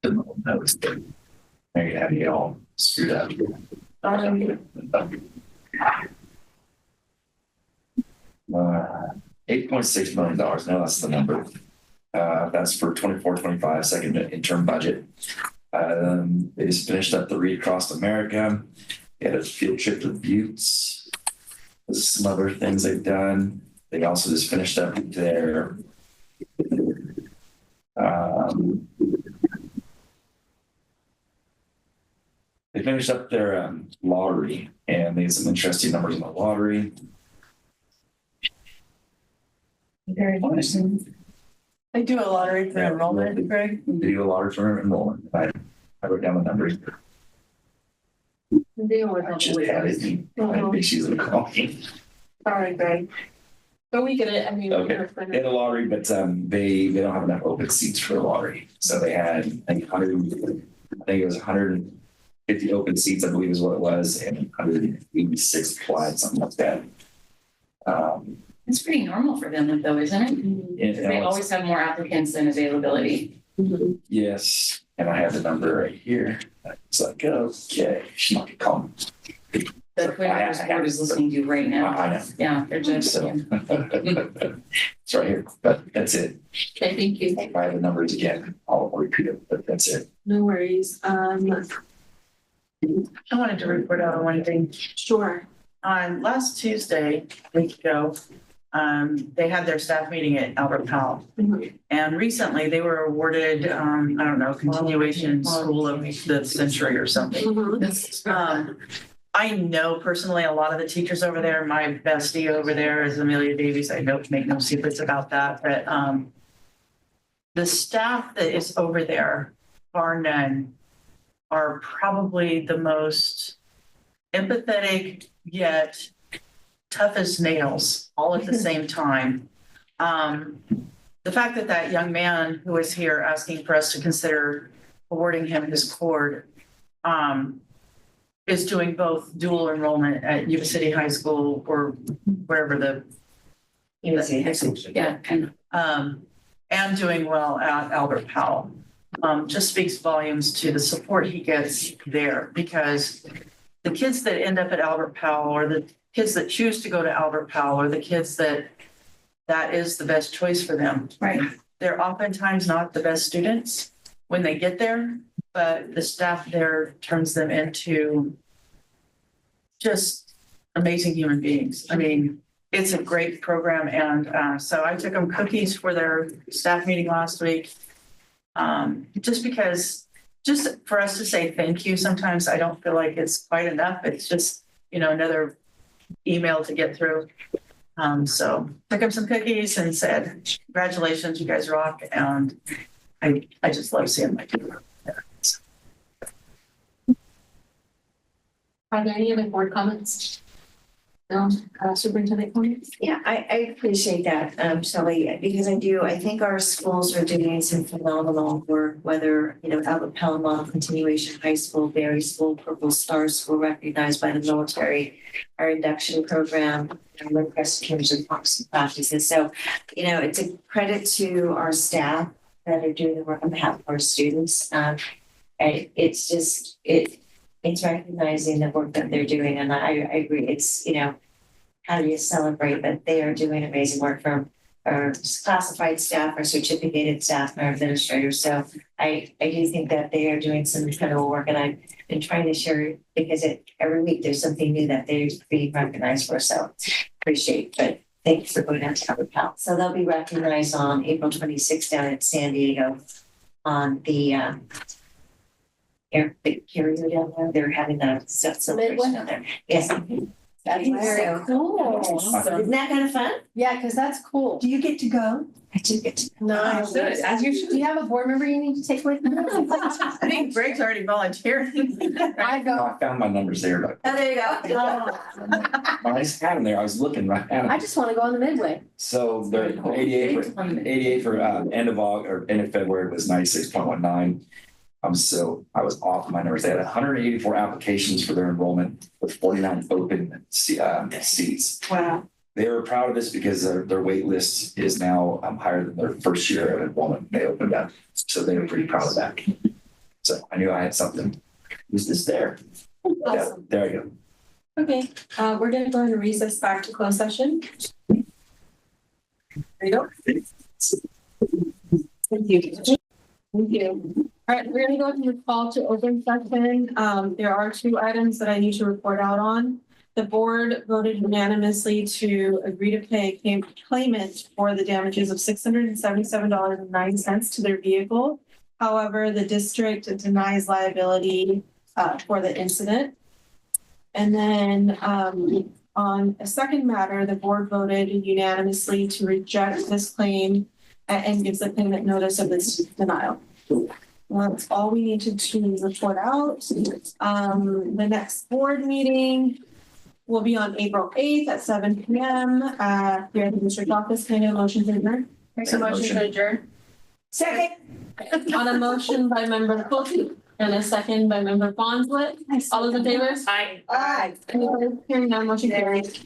That was good. Maybe have you all screwed up. $8.6 million. No, that's the number. That's for 24-25 second interim budget. They just finished up the Read Across America. They had a field trip to Buttes. There's some other things they've done. They also just finished up their lottery, and they had some interesting numbers in the lottery. Very interesting. They do a lottery for enrollment, Greg? They do a lottery for enrollment. I wrote down the numbers. I just had it. I think she's going to call me. All right, Greg. So we get it. I mean, okay. They had a lottery, but they don't have enough open seats for the lottery. So they had, I think it was 150 open seats, I believe is what it was, and 186 applied, something like that. It's pretty normal for them though, isn't it? They always have more applicants than availability. Yes, and I have the number right here. It's like, okay, she's not gonna call me. The board is listening to you right now. I know. Yeah, they're just. So, it's right here, but that's it. Okay, thank you. If I have the numbers again, I'll repeat it, but that's it. No worries. I wanted to report out on one thing. Sure. On last Tuesday, a week ago, they had their staff meeting at Albert Powell. Mm-hmm. And recently they were awarded, I don't know, continuation school of the century or something. Mm-hmm. I know personally a lot of the teachers over there. My bestie over there is Amelia Davies. I don't make no secrets about that. But the staff that is over there, bar none, are probably the most empathetic yet tough as nails all at the same time. The fact that that young man who was here asking for us to consider awarding him his cord is doing both dual enrollment at Yuba City High School or wherever the Yuba City High School, yeah, and doing well at Albert Powell. Just speaks volumes to the support he gets there, because the kids that end up at Albert Powell, or the kids that choose to go to Albert Powell, or the kids that is the best choice for them. Right. They're oftentimes not the best students when they get there, but the staff there turns them into just amazing human beings. I mean, it's a great program. And so I took them cookies for their staff meeting last week. Just for us to say thank you. Sometimes I don't feel like it's quite enough. It's just, another email to get through. So took them some cookies and said, congratulations, you guys rock. And I just love seeing my team there. So. Are there any other board comments? No, superintendent comments? Yeah, I appreciate that, Shelley, because I think our schools are doing some phenomenal work, whether, Albert Powell Model Continuation High School, Berry School, Purple Star School, recognized by the military, our induction program, our Crest Campus and Fox practices. So, it's a credit to our staff that are doing the work on behalf of our students. Right, it's just, it's recognizing the work that they're doing, and I agree, it's, how do you celebrate, but they are doing amazing work from our classified staff, our certificated staff, and our administrators, so I do think that they are doing some incredible work, and I've been trying to share, because every week there's something new that they're being recognized for, so appreciate, but thank you for going out to Cover Pal. So they'll be recognized on April 26th down in San Diego on the carrier down there. They're having a celebration down there. Yes. That's very cool. Isn't that kind of fun? Yeah, because that's cool. Do you get to go? I do get to go. Nice. Good, as you should. Do you have a board member you need to take with you? I think Greg's already volunteering. I No, go. I found my numbers there. Oh, there you go. I just had them there. I was looking right at them. I just want to go on the midway. So the 88 for end of August or end of February was 96.19. So I was off my numbers. They had 184 applications for their enrollment with 49 open seats. Wow. They were proud of this because their wait list is now higher than their first year of enrollment they opened up. So they were pretty proud of that. So I knew I had something. Was this there? Awesome. Yeah, there you go. Okay, we're gonna go ahead and recess back to closed session. There you go. Thank you. Thank you. All right, we're gonna go to the call to open session. There are 2 items that I need to report out on. The board voted unanimously to agree to pay a claimant for the damages of $677.09 to their vehicle. However, the district denies liability for the incident. And then on a second matter, the board voted unanimously to reject this claim and gives the claimant notice of this denial. That's all we need to report out. The next board meeting will be on April 8th at 7 p.m. Here at the district office. Can I get a motion to adjourn? Make a motion to adjourn. Second. On a motion by member Pulte and a second by member Bonslett. All those in favor? Aye. Aye. Any opposed? Hearing none, motion carries.